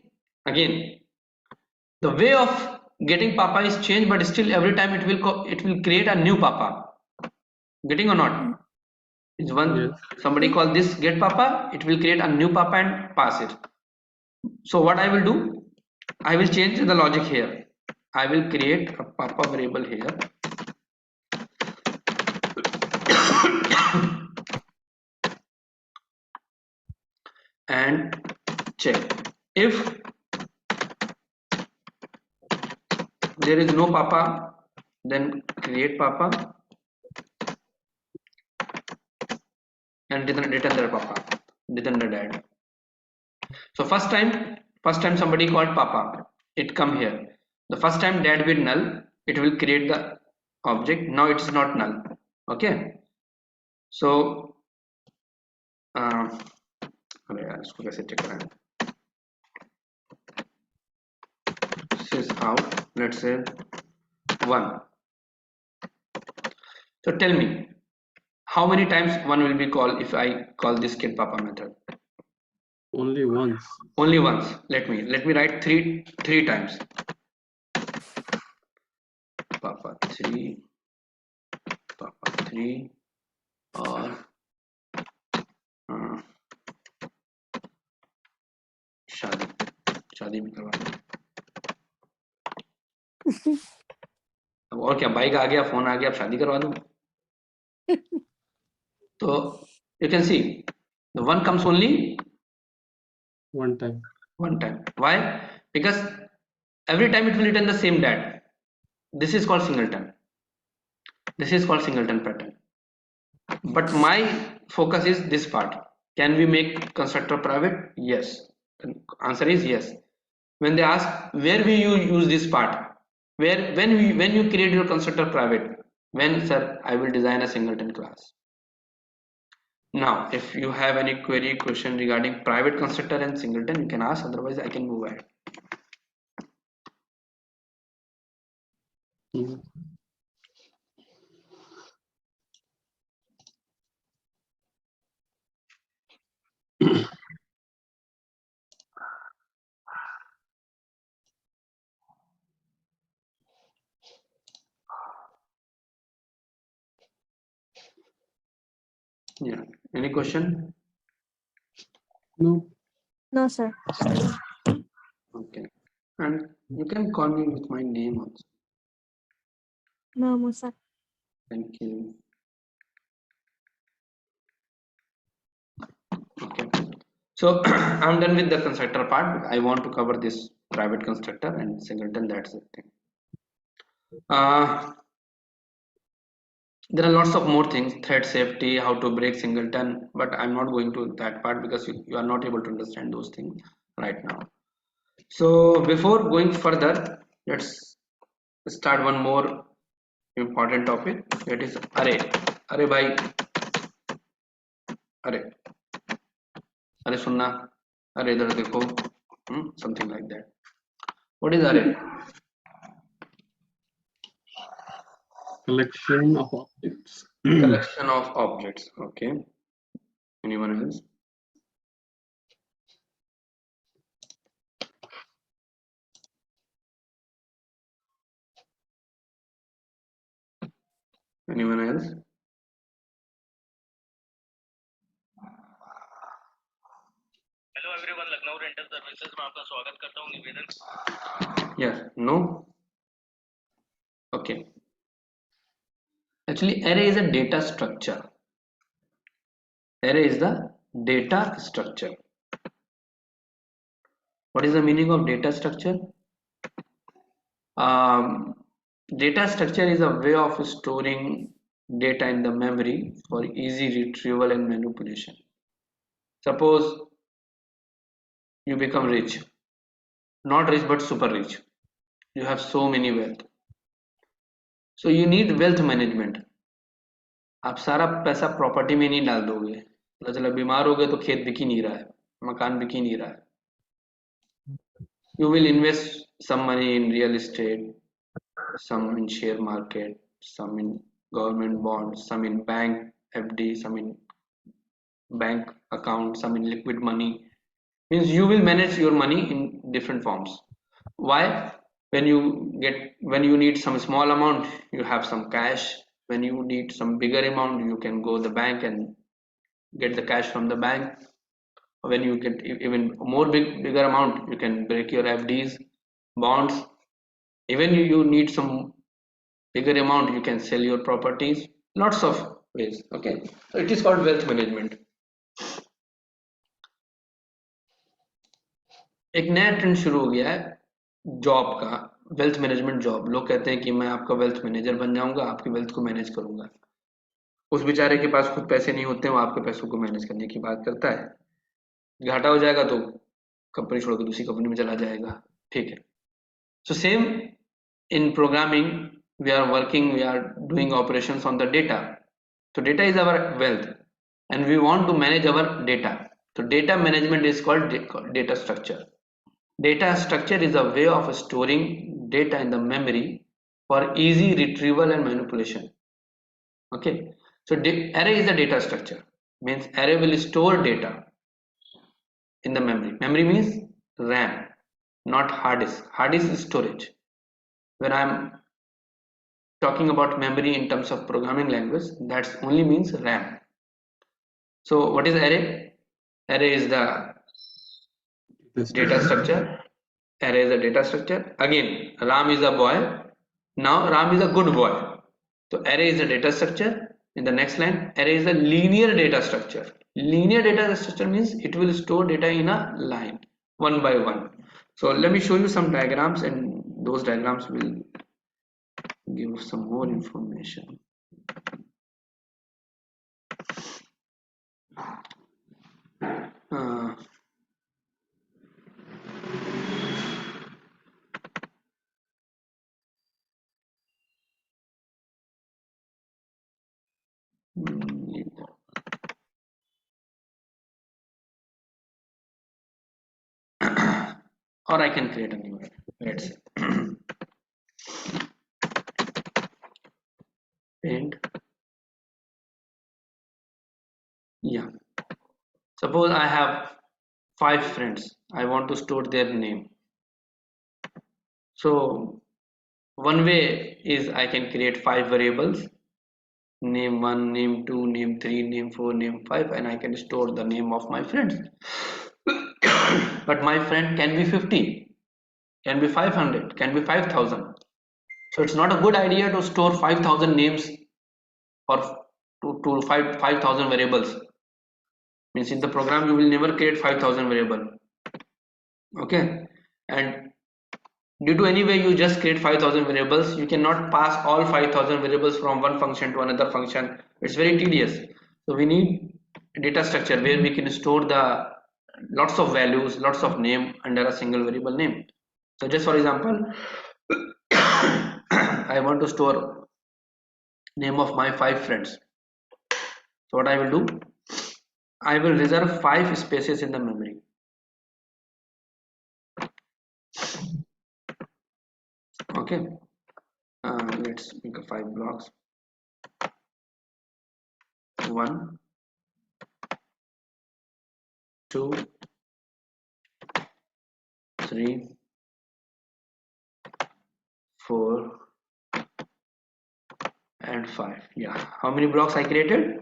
the way of getting papa is changed, but still every time it will create a new papa. Getting or not? Is one Yes. somebody call this get papa, it will create a new papa and pass it. So what I will do, I will change the logic here. I will create a papa variable here. And check if there is no papa, then create papa and return the papa, return the dad. So first time somebody called papa, it come here. The first time dad with null, it will create the object. Now it is not null. Okay. So अरे यार इसको कैसे check करें? This is out. Let's say 1. So tell me, how many times 1 will be called if I call this get papa method? Only once. Only once. Let me write three times. Papa 3, papa 3, or शादी भी करवा दो. अब और क्या, bike आ गया, phone आ गया, अब शादी करवा दूं. तो you can see the 1 comes only One time. Why? Because every time it will return the same dad. This is called singleton. This is called singleton pattern. But my focus is this part. Can we make constructor private? Yes. The answer is yes. When they ask where will you use this part, when you create your constructor private, when sir, I will design a singleton class. Now if you have any question regarding private constructor and singleton, you can ask, otherwise I can move ahead. Yeah, any question? No. No, sir. Okay, and you can call me with my name also. No, sir. Thank you. Okay, so I'm done with the constructor part. I want to cover this private constructor and singleton. That's the thing. There are lots of more things, thread safety, how to break singleton, but I'm not going to that part because you are not able to understand those things right now. So before going further, let's start one more important topic, that is array. Array bhai, array, array sunna, array idhar dekho, something like that. What is array? Collection of objects. Collection of objects. Okay. Anyone else? Anyone else? Hello everyone, Lucknow Rental Services में आपका स्वागत करता हूँ. निवेदन. Yes. No. Okay. Actually, array is a data structure. Array is the data structure. What is the meaning of data structure? Data structure is a way of storing data in the memory for easy retrieval and manipulation. Suppose you become rich, not rich but super rich. You have so many wealth. So you need wealth management. आप सारा पैसा property में नहीं डाल दोगे. पता चला बीमार हो गए तो खेत बिक ही नहीं रहा है, मकान बिक ही नहीं रहा है. You will invest some money in real estate, some in share market, some in government bonds, some in bank FD, some in bank account, some in liquid money. Means you will manage your money in different forms. Why? When you need some small amount, you have some cash. When you need some bigger amount, you can go the bank and get the cash from the bank. When you get even more bigger amount, you can break your FDs, bonds. Even you need some bigger amount, you can sell your properties. Lots of ways. Okay, so it is called wealth management. एक नया trend शुरू हो गया है job का, wealth management job. लोग कहते हैं कि मैं आपका वेल्थ मैनेजर बन जाऊंगा, आपकी वेल्थ को मैनेज करूंगा. उस बेचारे के पास खुद पैसे नहीं होते, वो आपके पैसों को मैनेज करने की बात करता है. घाटा हो जाएगा तो कंपनी छोड़ के दूसरी कंपनी में चला जाएगा. ठीक है. So same in programming, we are working, we are doing operations on the data. So data is our wealth and we want to manage our data. So data management is called data structure. Data structure is a way of storing data in the memory for easy retrieval and manipulation. Okay, so array is the data structure. Means array will store data in the memory. Memory means RAM, not hard disk. Hard disk is storage. When I'm talking about memory in terms of programming language, that only means RAM. So what is array? Array is the data structure. Array is a data structure. Again, Ram is a boy. Now Ram is a good boy. So array is a data structure. In the next line, array is a linear data structure. Linear data structure means it will store data in a line, one by one. So let me show you some diagrams, and those diagrams will give some more information. Or I can create a new array. Let's say paint. Yeah. Suppose I have 5 friends. I want to store their name. So one way is I can create 5 variables. Name 1, name 2, name 3, name 4, name 5, and I can store the name of my friends. But my friend can be 50, can be 500, can be 5,000. So it's not a good idea to store 5,000 names or to 5,000 variables. Means in the program you will never create 5,000 variable. Okay, and due to any way you just create 5,000 variables, you cannot pass all 5,000 variables from one function to another function. It's very tedious. So we need a data structure where we can store the lots of values, lots of name under a single variable name. So just for example, I want to store name of my 5 friends. So what I will do, I will reserve 5 spaces in the memory. Okay, let's make a 5 blocks. 1, 2, 3, 4, and 5. Yeah, how many blocks I created?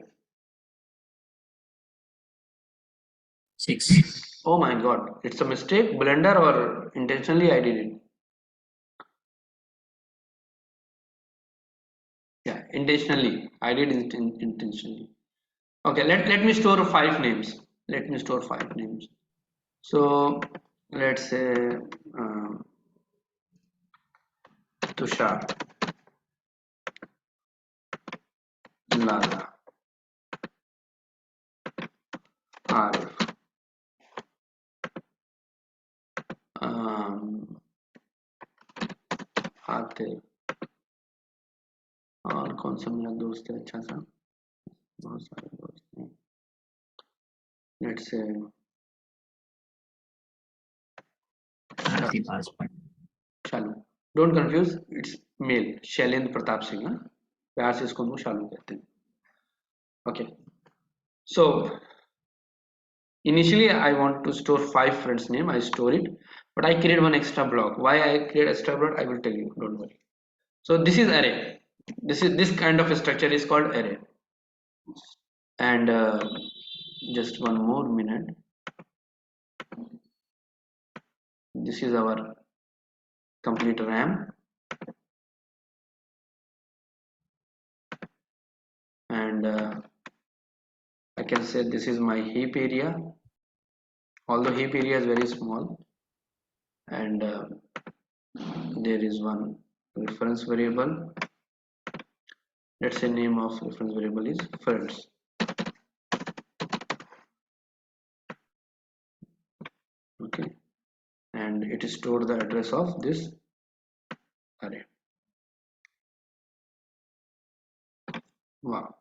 6. Oh my god, it's a mistake, blunder, or intentionally I did it? Yeah, intentionally. I did it intentionally. Okay, let me store 5 names. Let me store 5 names. So let's say Tushar, Lala, Arif, Atif, और कौन सा मेरा दोस्त है अच्छा सा, बहुत सारे दोस्त हैं. Let's say Shalu. Don't confuse, it's male. Shailendra Pratap Singh. प्यार से इसको हम शालू कहते हैं. Okay. So initially I want to store 5 friends name. I store it, but I create one extra block. Why I create extra block, I will tell you, don't worry. So this is array. This kind of a structure is called array. And just one more minute. This is our complete RAM, and I can say this is my heap area, although heap area is very small, and there is one reference variable. Let's say name of reference variable is friends. Okay, and it is stored the address of this array. Wow.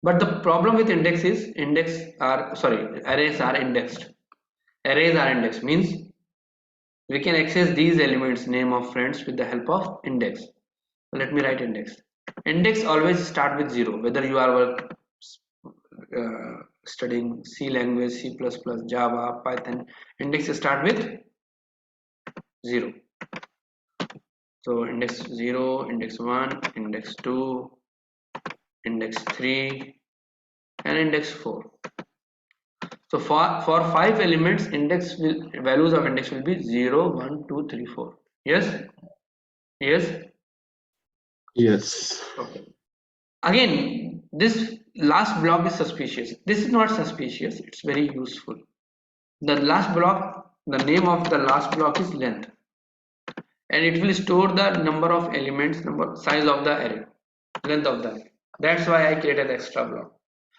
But the problem with index is arrays are indexed. Arrays are indexed means we can access these elements name of friends with the help of index. So let me write index. Index always start with 0, whether you are studying C language, C++, Java, Python. Index start with 0. So index 0, index 1, index 2, index 3, and index 4. So for 5 elements, values of index will be 0, 1, 2, 3, 4. Yes? Yes? Yes. Okay. Again, this last block is suspicious. This is not suspicious, it's very useful. The last block, the name of the last block is length, and it will store the number of elements, size of the array, length of the array. That's why I created extra block.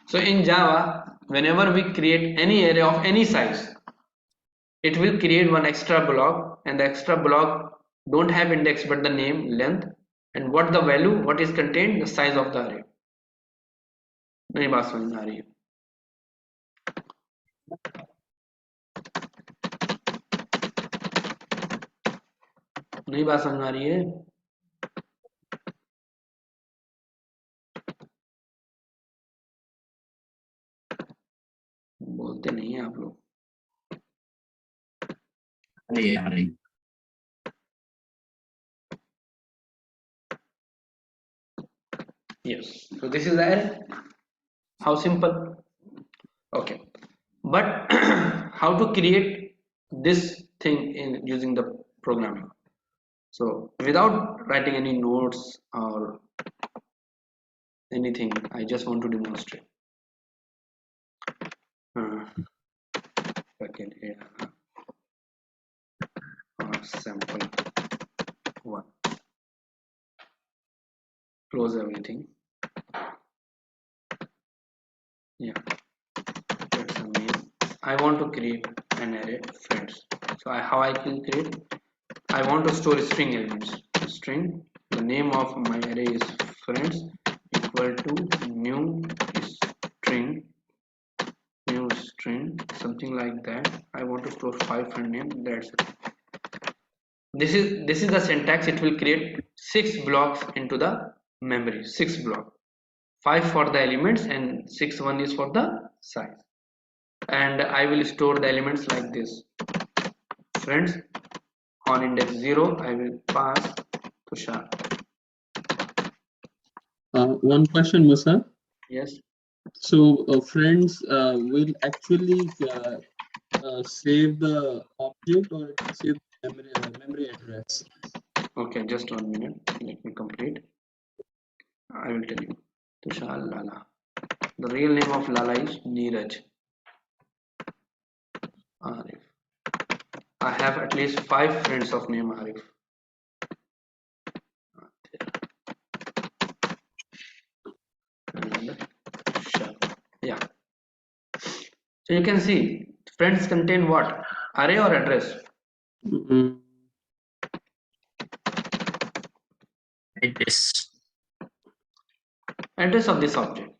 So in Java, whenever we create any array of any size, it will create one extra block, and the extra block don't have index but the name, length, and what the value, what is contained, the size of the array. नहीं बात समझ में आ रही है? नहीं बात समझ में आ रही है? बोलते नहीं है आप लोग. Yes, so this is the array. How simple. Okay, but how to create this thing in using the programming? So without writing any notes or anything, I just want to demonstrate. Again here, sample 1. Close everything. Yeah, that's a main. I want to create an array friends. So how I can create? I want to store string elements. String, the name of my array is friends equal to new string, something like that. I want to store 5 friend name. That's it. This is the syntax. It will create 6 blocks into the memory. 6 blocks. 5 for the elements and 1 is for the size. And I will store the elements like this. Friends, on index 0, I will pass Tushar. One question, Musa. Yes. So friends will actually save the object, or it will save the memory address? Okay, just 1 minute. Let me complete. I will tell you. Tushar Lala. The real name of Lala is Neeraj. Arif. I have at least 5 friends of name Arif. And Shah. Yeah. So you can see friends contain what? Array or address? Address of this object.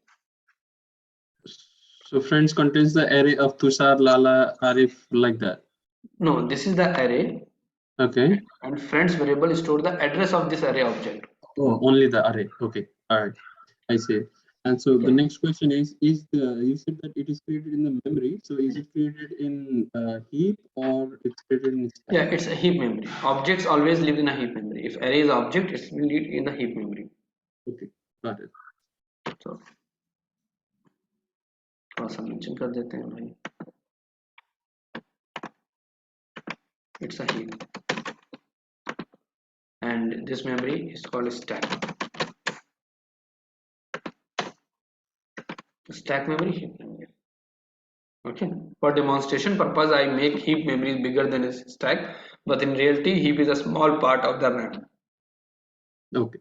So friends contains the array of Tushar, Lala, Arif, like that. No, this is the array. Okay. And friends variable store the address of this array object. Oh, only the array. Okay. All right. I see. And so the next question is you said that it is created in the memory. So is it created in heap or it's created in stack? Yeah, it's a heap memory. Objects always live in a heap memory. If array is object, it will live in the heap memory. Okay, got it. So थोड़ा सा mention कर देते हैं भाई. It's a heap, and this memory is called stack. Stack memory, heap memory. Okay, for demonstration purpose I make heap memory bigger than a stack, but in reality heap is a small part of the RAM. Okay.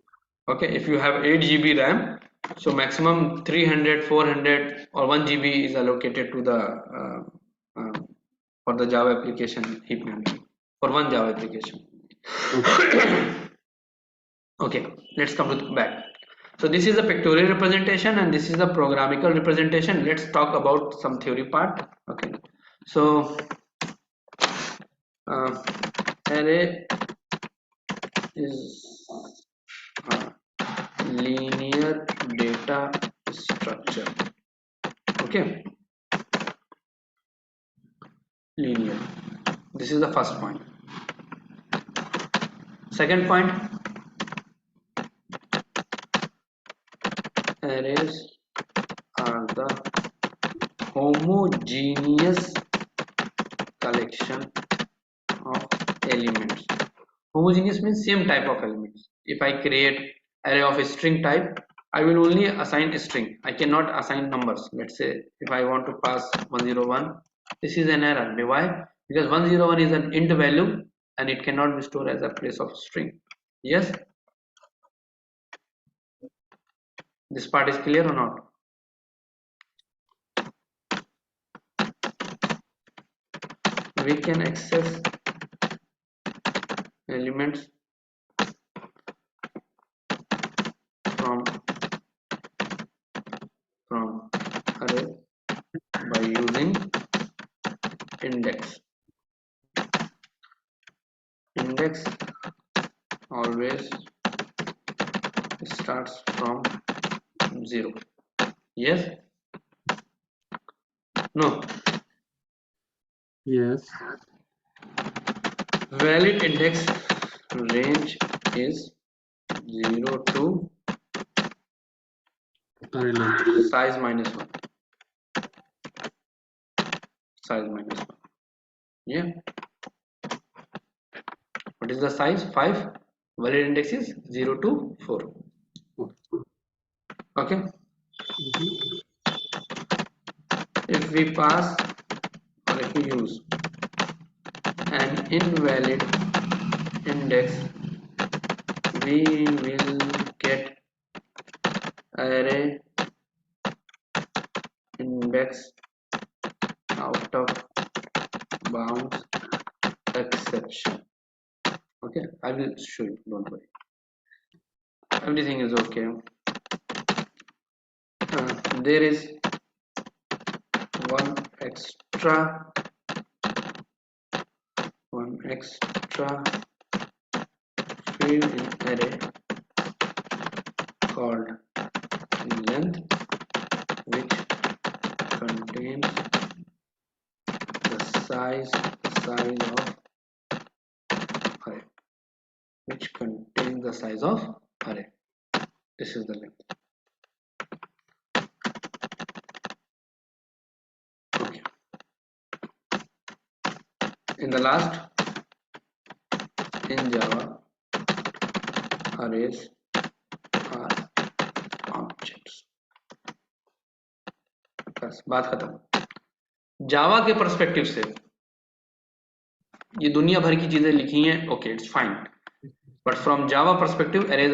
Okay, if you have 8 GB RAM, so maximum 300, 400 or 1 GB is allocated to the for the Java application heap memory for one Java application. Okay. Okay, let's come to back. So this is a pictorial representation and this is a programmatical representation. Let's talk about some theory part. Okay, so array is a linear data structure. Okay, linear. This is the first point. Second point, arrays are the homogeneous collection of elements. Homogeneous means same type of elements. If I create array of a string type, I will only assign a string. I cannot assign numbers. Let's say if I want to pass 101, this is an error. Why? Because 101 is an int value and it cannot be stored as a place of string. Yes? This part is clear or not? We can access elements from array by using index. Index always starts from 0. Yes? No. Yes. Valid index range is 0 to Array length. size minus 1. Size minus 1. Yeah. What is the size? 5. Valid index is 0 to 4. Okay. If we pass or if we use an invalid index, we will get array index out of bounds exception. Okay, I will show you, don't worry. Everything is okay. There is one extra field in array called length, which contains the size of array, which contains the size of array. This is the length. Okay. In the last, in Java, arrays are objects. बस बात खत्म. जावा के perspective से ये दुनिया भर की चीजें लिखी हैं. Okay, it's fine, but from Java perspective arrays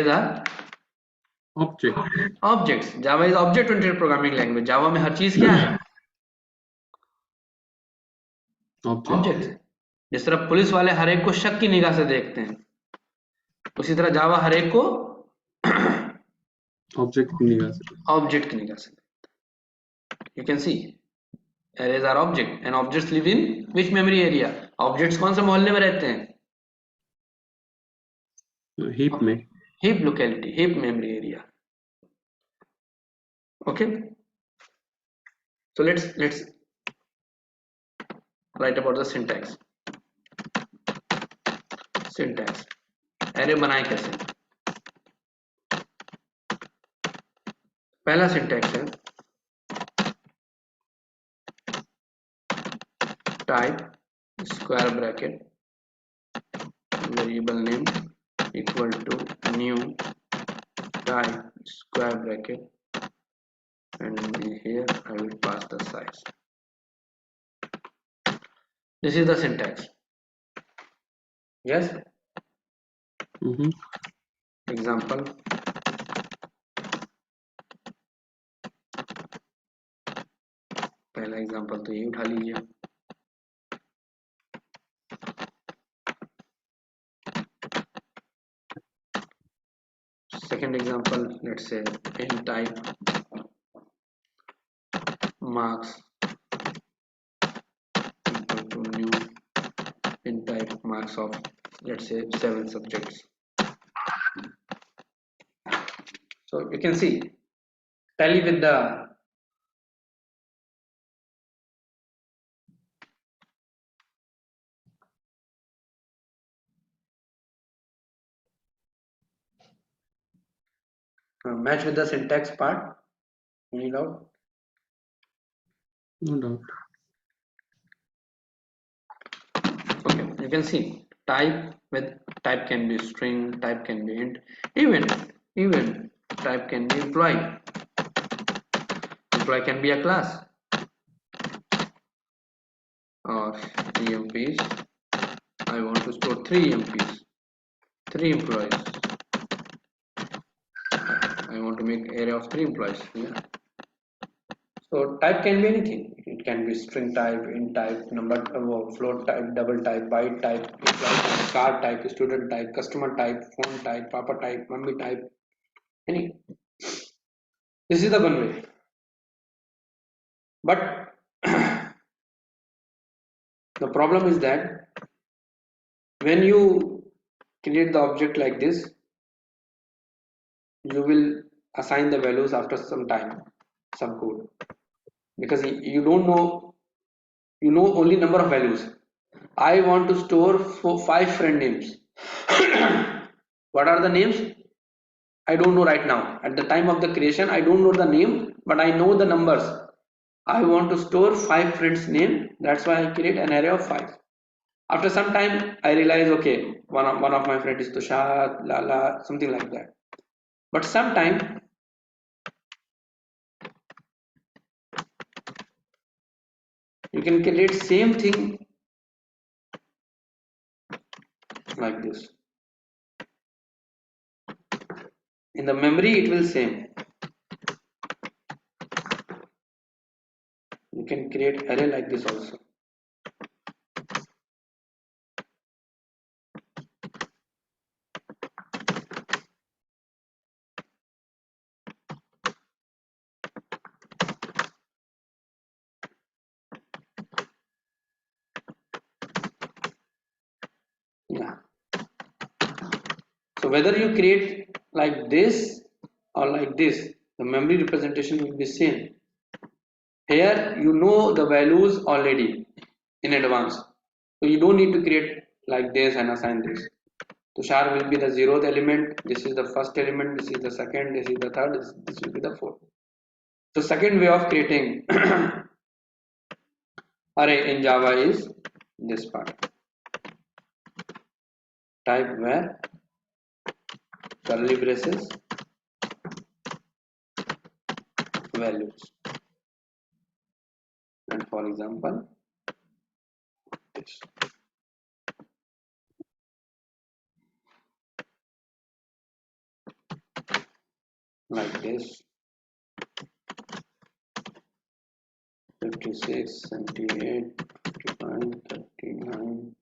are objects. Java is object oriented programming language. जावा में हर चीज क्या है? Objects. जिस तरह पुलिस वाले हर एक को शक की निगाह से देखते हैं, उसी तरह जावा हर एक को ऑब्जेक्ट की निगाह से. You can see arrays are object and objects live in which memory area? Objects कौन से मोहल्ले में रहते हैं? heap में. Heap locality, heap memory area. Okay, so let's write about the syntax. Array बनाए कैसे? पहला syntax है type square bracket variable name equal to new type square bracket, and here I will pass the size. This is the syntax. Yes. Example. पहला example तो ये उठा लीजिए. Second example, let's say int type marks equal to new int type marks of, let's say, 7 subjects. So you can see tally with the match with the syntax part. Any doubt? No doubt. Okay, you can see type can be string, type can be int, even type can be employee. Employee can be a class of EMPs. I want to store 3 EMPs, 3 employees. I want to make array of 3 employees. Yeah. So type can be anything. It can be string type, int type, number, float type, double type, byte type, card type, student type, customer type, phone type, papa type, mummy type, any. This is the one way. But the problem is that when you create the object like this, you will assign the values after some time, some code, because you don't know, you know only number of values. I want to store 5 friend names. What are the names? I don't know right now. At the time of the creation, I don't know the name, but I know the numbers. I want to store 5 friends name. That's why I create an array of 5. After some time, I realize, okay, one of my friends is Tushar, Lala, something like that. But sometime you can create same thing like this. In the memory, it will same. You can create array like this also. Yeah. So whether you create like this or like this, the memory representation will be same. Here you know the values already in advance, so you don't need to create like this and assign this. Tushar will be the 0th element, this is the first element, this is the second, this is the third, this will be the fourth. So second way of creating array in Java is this part. Type var curly braces values, and for example this. Like this, 56, 78, 55, 39,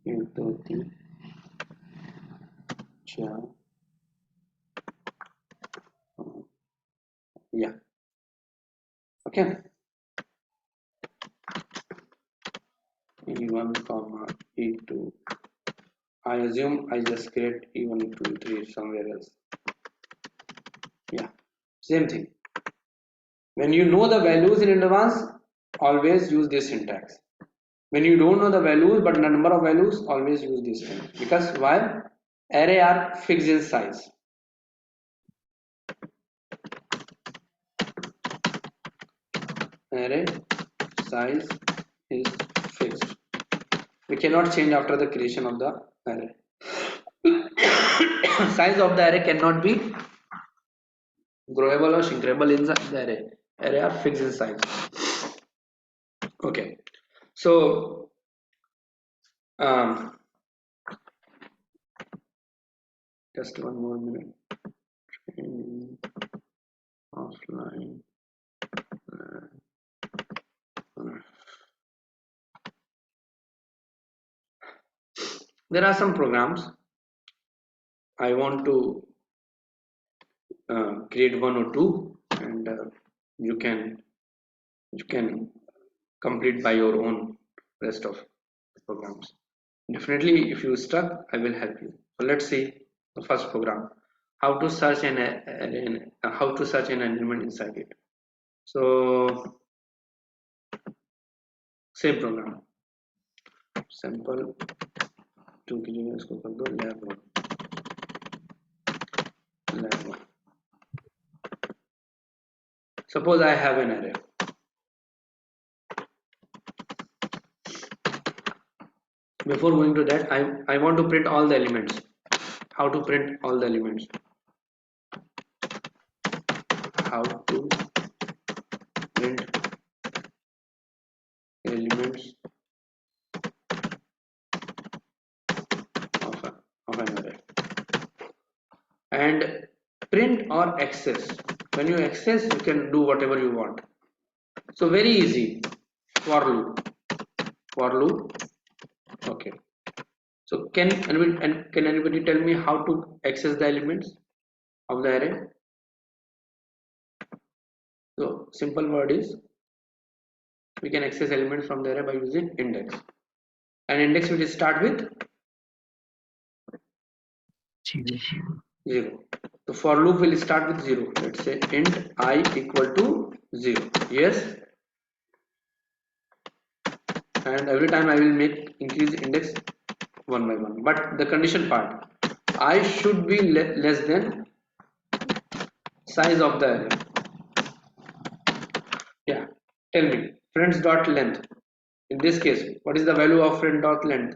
into the Java. Yeah. Okay. e1 comma e2. I assume I just create e1 e2 e3 somewhere else. Yeah, same thing. When you know the values in advance, always use this syntax. When you don't know the values but the number of values, always use this thing. Because why? Array are fixed in size. Array size is fixed. We cannot change after the creation of the array. Size of the array cannot be growable or shrinkable in the array. Array are fixed in size. Okay, so just one more minute. Offline. There are some programs I want to create one or two, and you can complete by your own rest of the programs. Definitely, if you stuck, I will help you. So let's see the first program, how to search an element inside it. So same program, sample 2 की जगह इसको कर दो lab1. Suppose I have an array. Before going to that, I want to print all the elements. How to print all the elements? How to print elements of an array. And print or access. When you access, you can do whatever you want. So very easy. For loop. Okay. So can anybody tell me how to access the elements of the array? So simple word is, we can access elements from the array by using index. And index will start with 0. So for loop will start with 0. Let's say int I equal to 0. Yes. And every time I will increase index one by one. But the condition part, I should be less than size of the array. Yeah. Tell me, friends dot length. In this case, what is the value of friend dot length?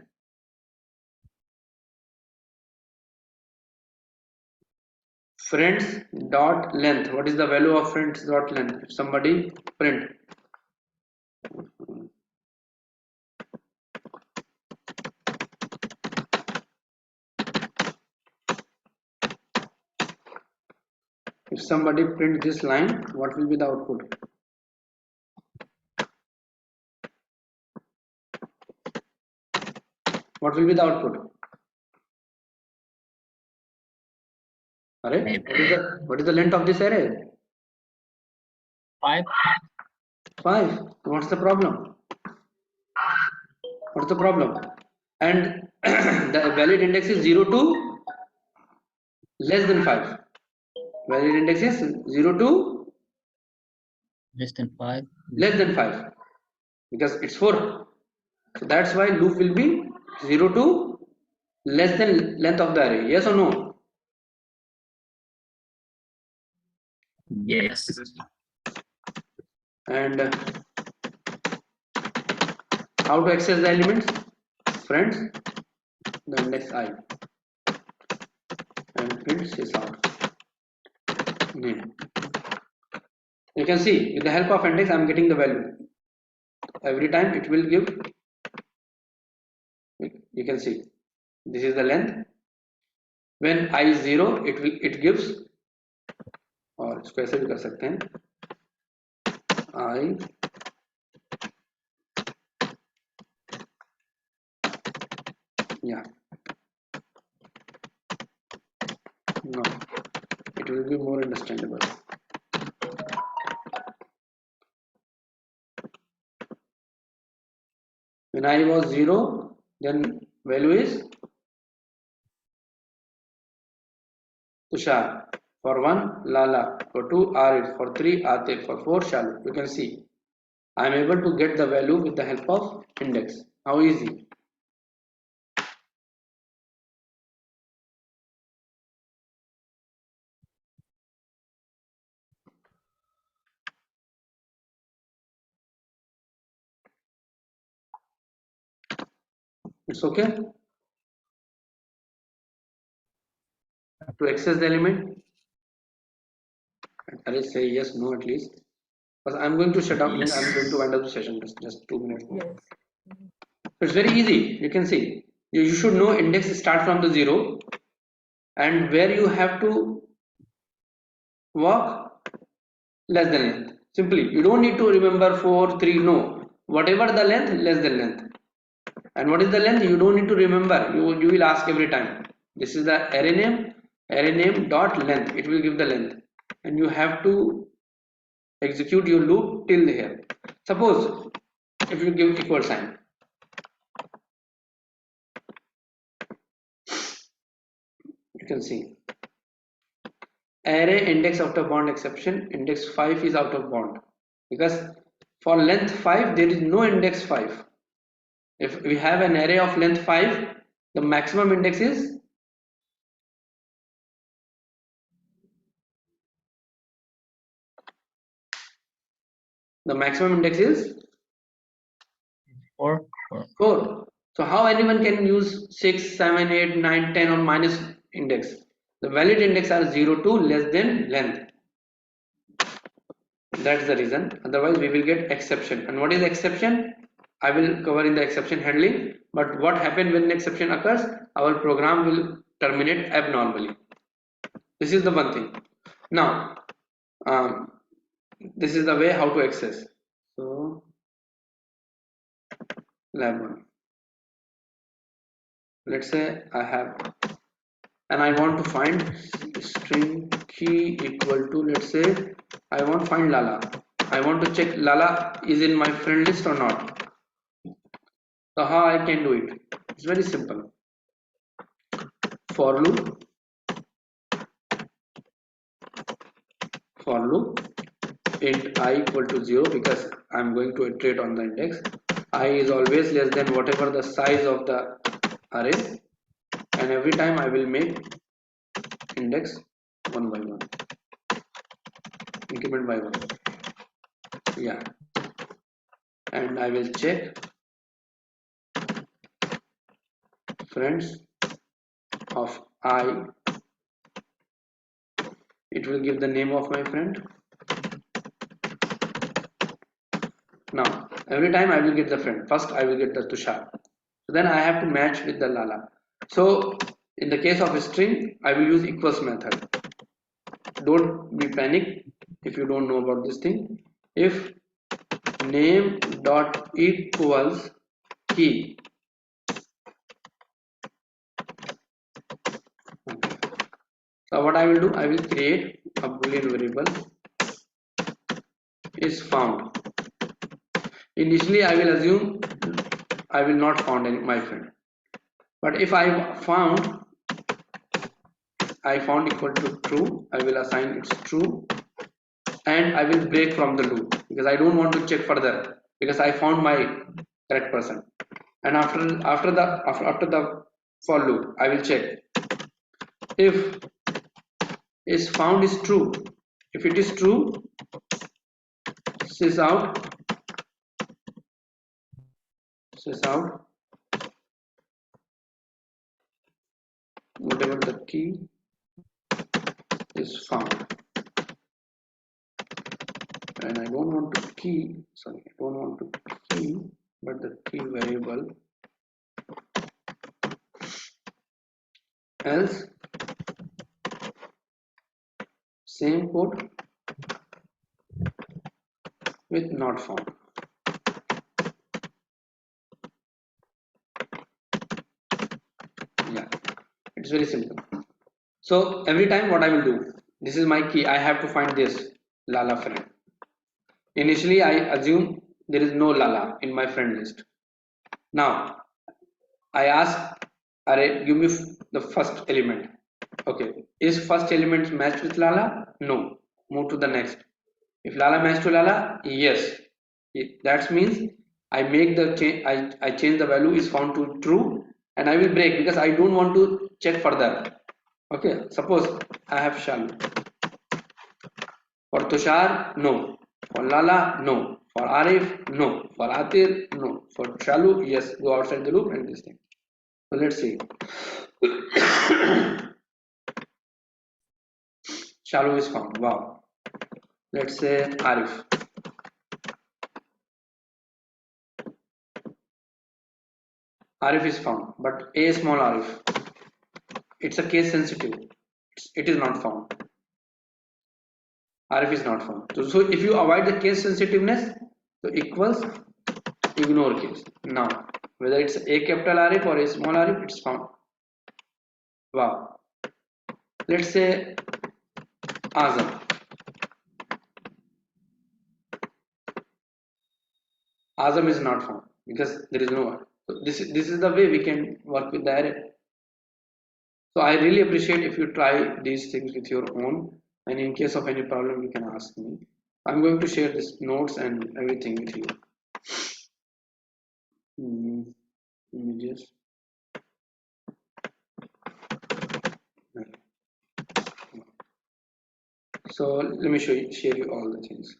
Friends dot length. What is the value of friends dot length? If somebody print. If somebody print this line, what will be the output? What will be the output? Array? What is the length of this array? 5. 5. What's the problem? What's the problem? And the valid index is 0 to less than 5. Valid index is 0 to Less than 5. Less than 5, because it's 4. So that's why loop will be 0 to less than length of the array. Yes or no? Yes. And how to access the elements? Friends, the index I, and print sysout name. You can see with the help of index I am getting the value. Every time it will give, you can see this is the length. When I is 0, it gives, और इसको ऐसे भी कर सकते हैं, I yeah, no, it will be more understandable. When When I was 0, then value is Tushar. For 1, Lala. For 2, Arif. For 3, Atif. For 4, Shalu. You can see I am able to get the value with the help of index. How easy? It's okay to access the element. I will say yes, no at least. Because I'm going to shut down. Yes. I'm going to wind up the session. Just 2 minutes more. It's very easy. You can see. You should know index start from the 0, and where you have to walk less than length. Simply, you don't need to remember 4, 3. No, whatever the length, less than length. And what is the length? You don't need to remember. You will ask every time. This is the array name dot length. It will give the length, and you have to execute your loop till here. Suppose if you give equal sign, you can see array index out of bound exception, index 5 is out of bound, because for length 5 there is no index 5. If we have an array of length 5, the maximum index is 4. 4. So how anyone can use 6, 7, 8, 9, 10 on minus index? The valid index are 0 to less than length. That's the reason. Otherwise we will get exception. And what is exception? I will cover in the exception handling. But what happens when exception occurs? Our program will terminate abnormally. This is the one thing. Now this is the way how to access. So lab 1. Let's say I have, and I want to find string key equal to, let's say I want to find Lala. I want to check Lala is in my friend list or not. So how I can do it? It's very simple. For loop int I equal to 0, because I'm going to iterate on the index. I is always less than whatever the size of the array, and every time I will make index 1 by 1, increment by 1. Yeah, and I will check friends of I. It will give the name of my friend. Now every time I will get the friend. First I will get the Tushar. So then I have to match with the Lala. So in the case of a string, I will use equals method. Don't be panic if you don't know about this thing. If name dot equals key, so what I will do, I will create a boolean variable is found. Initially I will assume I will not found any my friend, but if I found equal to true, I will assign it's true, and I will break from the loop because I don't want to check further because I found my correct person. And after the for loop, I will check if is found is true. If it is true, sys out whatever the key is found. And I don't want to key, but the key variable, else same code with not found. Yeah, it's very simple. So every time what I will do, this is my key, I have to find this Lala friend. Initially I assume there is no Lala in my friend list. Now I ask array, give me the first element. Okay, is first element matched with Lala? No. Move to the next. If Lala matched to Lala, yes. That means I make the change. I change the value is found to true, and I will break because I don't want to check further. Okay, suppose I have Shalu. For Tushar, no. For Lala, no. For Arif, no. For Atir, no. For Shalu, yes. Go outside the loop and this thing. So let's see. Shalu is found. Wow. Let's say Arif. Arif is found, but a small Arif. It's a case sensitive. It is not found. Arif is not found. So if you avoid the case sensitiveness, so equals ignore case. Now whether it's a capital Arif or a small Arif, it's found. Wow. Let's say Azam. Azam is not found because there is no one. So this is the way we can work with the array. So I really appreciate if you try these things with your own, and in case of any problem you can ask me. I'm going to share this notes and everything with you. Images. So let me share you all the things.